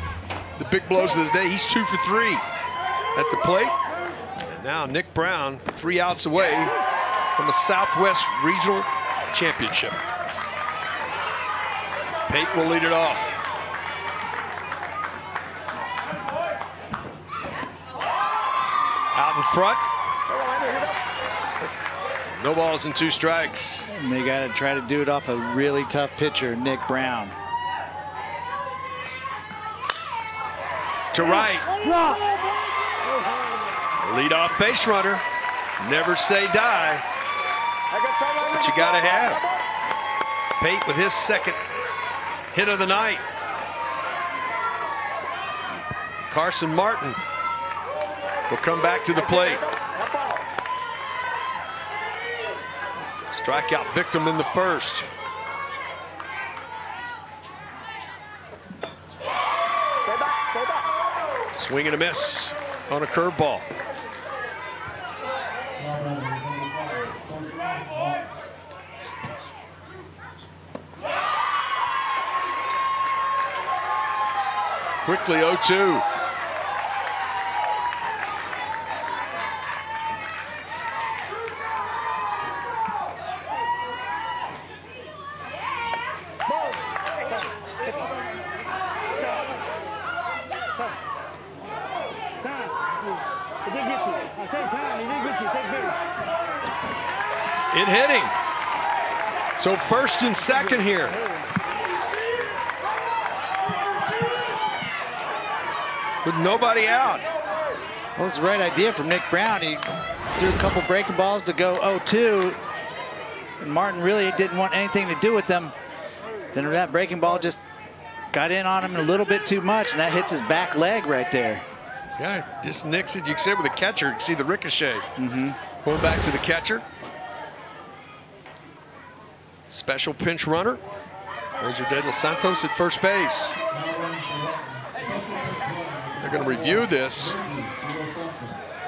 Speaker 1: the big blows of the day. He's 2 for 3 at the plate. And now Nick Brown, 3 outs away from the Southwest Regional Championship. Pate will lead it off. Out in front. No balls and 2 strikes.
Speaker 2: And they got to try to do it off a really tough pitcher, Nick Brown.
Speaker 1: To right. Leadoff base runner. Never say die. But you got to have. Pate with his 2nd hit of the night. Carson Martin will come back to the plate. Strikeout victim in the 1st.
Speaker 3: Stay back, stay back.
Speaker 1: Swing and a miss on a curveball. Quickly 0-2. In hitting. So 1st and 2nd here. With nobody out.
Speaker 2: Well, it's the right idea from Nick Brown. He threw a couple breaking balls to go 0-2. And Martin really didn't want anything to do with them. Then that breaking ball just got in on him a little bit too much, and that hits his back leg right there.
Speaker 1: Yeah, just nicks it. You can see it with the catcher. You can see the ricochet. Going back to the catcher. Special pinch runner. Ranger De Los Santos at first base. They're going to review this.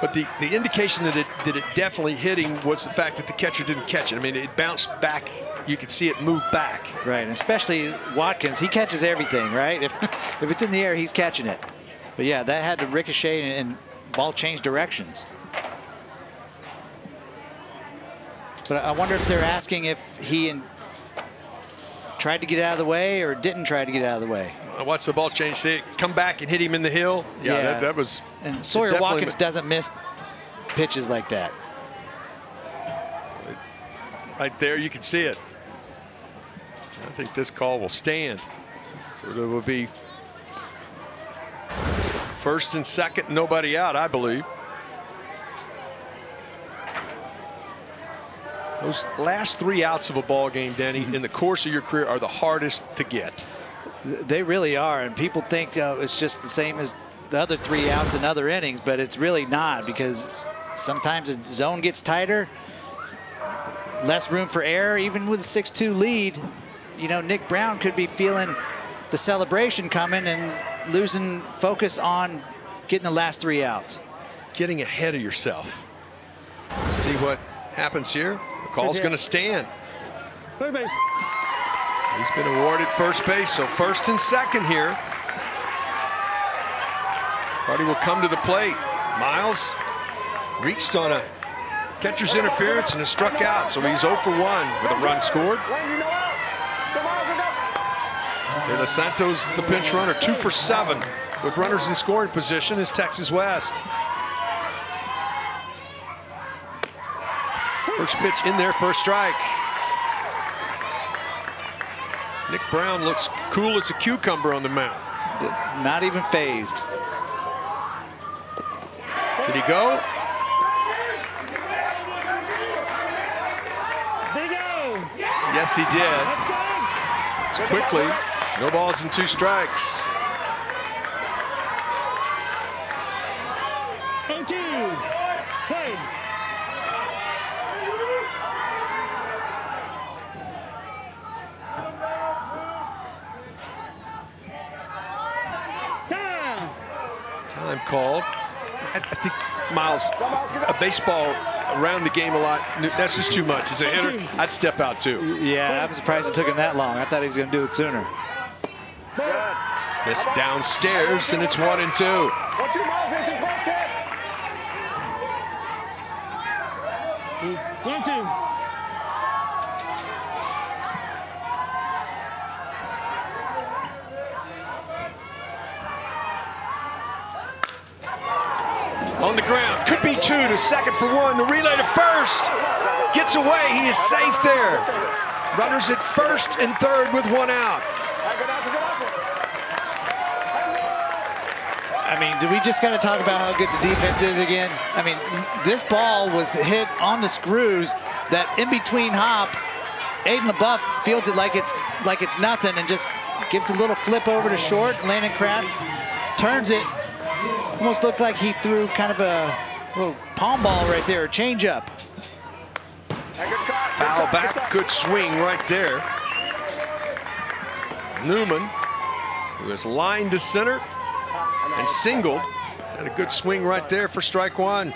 Speaker 1: But the indication that it definitely hitting was the fact that the catcher didn't catch it. I mean, it bounced back. You could see it move back.
Speaker 2: Right, and especially Watkins. He catches everything, right? If it's in the air, he's catching it. But yeah, that had to ricochet and ball change directions. But I wonder if they're asking if he tried to get out of the way or didn't try to get out of the way.
Speaker 1: Watch the ball change. See it come back and hit him in the hill. Yeah, that was.
Speaker 2: And Sawyer Watkins doesn't miss pitches like that.
Speaker 1: Right there, you can see it. I think this call will stand. So it will be first and second, nobody out, I believe. Those last 3 outs of a ball game, Denny, in the course of your career are the hardest to get.
Speaker 2: They really are, and people think it's just the same as the other 3 outs in other innings, but it's really not, because sometimes the zone gets tighter, less room for error. Even with a 6-2 lead, you know, Nick Brown could be feeling the celebration coming and losing focus on getting the last 3 outs.
Speaker 1: Getting ahead of yourself. See what happens here. The call's going to stand.
Speaker 18: Third base.
Speaker 1: He's been awarded first base, so first and second here. Carty will come to the plate. Miles reached on a catcher's interference and is struck out, so he's 0 for 1 with a run scored. De Los Santos, the pinch runner, 2 for 7 with runners in scoring position is Texas West. First pitch in there, first strike. Nick Brown looks cool as a cucumber on the mound.
Speaker 2: Not even phased.
Speaker 1: Did he go? Yes, he did. Quickly, no balls and 2 strikes.
Speaker 18: 0-2. Played.
Speaker 1: Time called. I think Miles, a baseball around the game a lot, that's just too much. As a hitter, I'd step out too.
Speaker 2: Yeah, I'm surprised it took him that long. I thought he was going to do it sooner.
Speaker 1: This downstairs, and it's 1 and 2.
Speaker 18: 1-2 Miles, anything close, kid? 1-2.
Speaker 1: On the ground, could be 2 to second for 1. The relay to first. Gets away, he is safe there. Runners at first and third with 1 out.
Speaker 2: I mean, do we just got to talk about how good the defense is again? I mean, this ball was hit on the screws. That in between hop, Aiden LeBuff fields it like it's nothing and just gives a little flip over to short. Landon Craft turns it. Almost looked like he threw kind of a little palm ball right there, a changeup.
Speaker 1: Foul back, good swing right there. Newman, who is lined to center and singled, and a good swing right there for strike 1.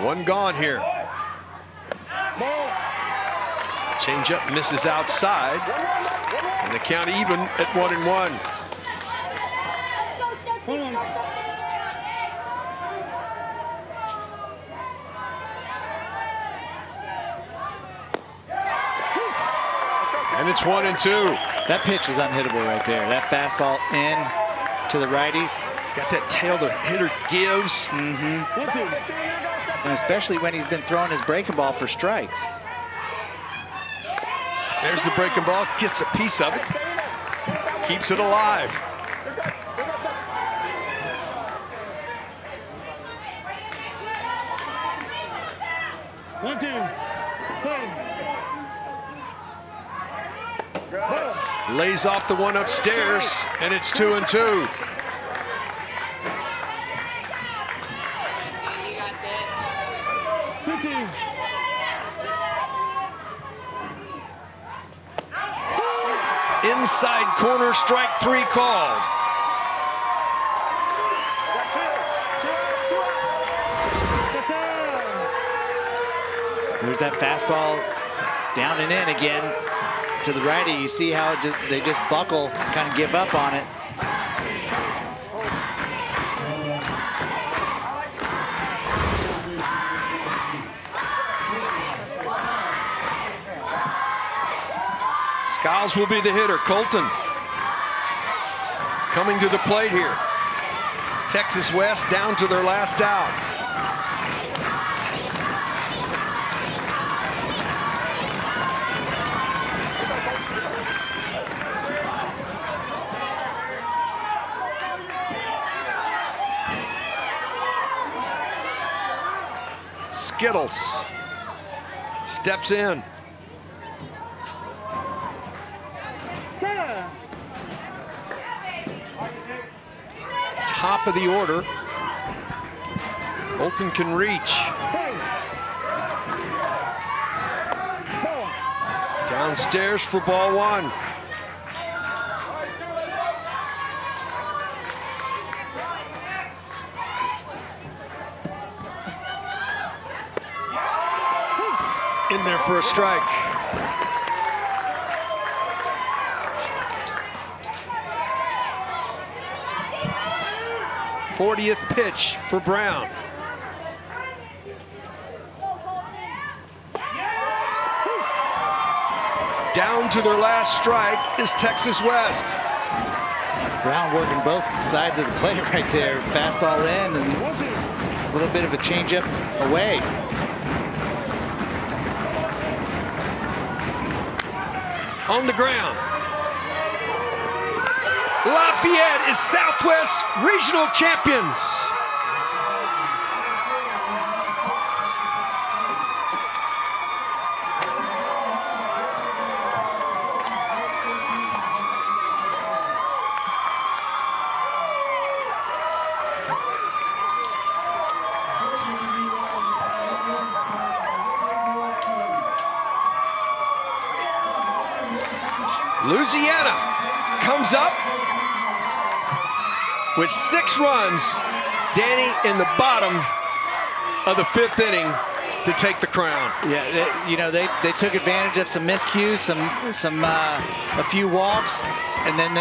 Speaker 1: 1 gone here. Changeup misses outside, and the count even at 1-1. And it's 1 and 2.
Speaker 2: That pitch is unhittable right there. That fastball in to the righties.
Speaker 1: He's got that tail the hitter gives.
Speaker 2: And especially when he's been throwing his breaking ball for strikes.
Speaker 1: There's the breaking ball, gets a piece of it, keeps it alive. Lays off the one upstairs, and it's 2 and 2. Inside corner, strike 3 called.
Speaker 2: There's that fastball down and in again to the righty. You see how they just buckle, kind of give up on it.
Speaker 1: Skiles will be the hitter. Colton coming to the plate here. Texas West down to their last out. Skittles steps in. Top of the order. Bolton can reach. Downstairs for ball one. In there for a strike. '40th pitch for Brown. Down to their last strike is Texas West.
Speaker 2: Brown working both sides of the plate right there. Fastball in and a little bit of a changeup away.
Speaker 1: On the ground. Lafayette is Southwest Regional Champions. Louisiana comes up with 6 runs. Danny in the bottom of the 5th inning to take the crown.
Speaker 2: Yeah, you know, they took advantage of some miscues, a few walks, and then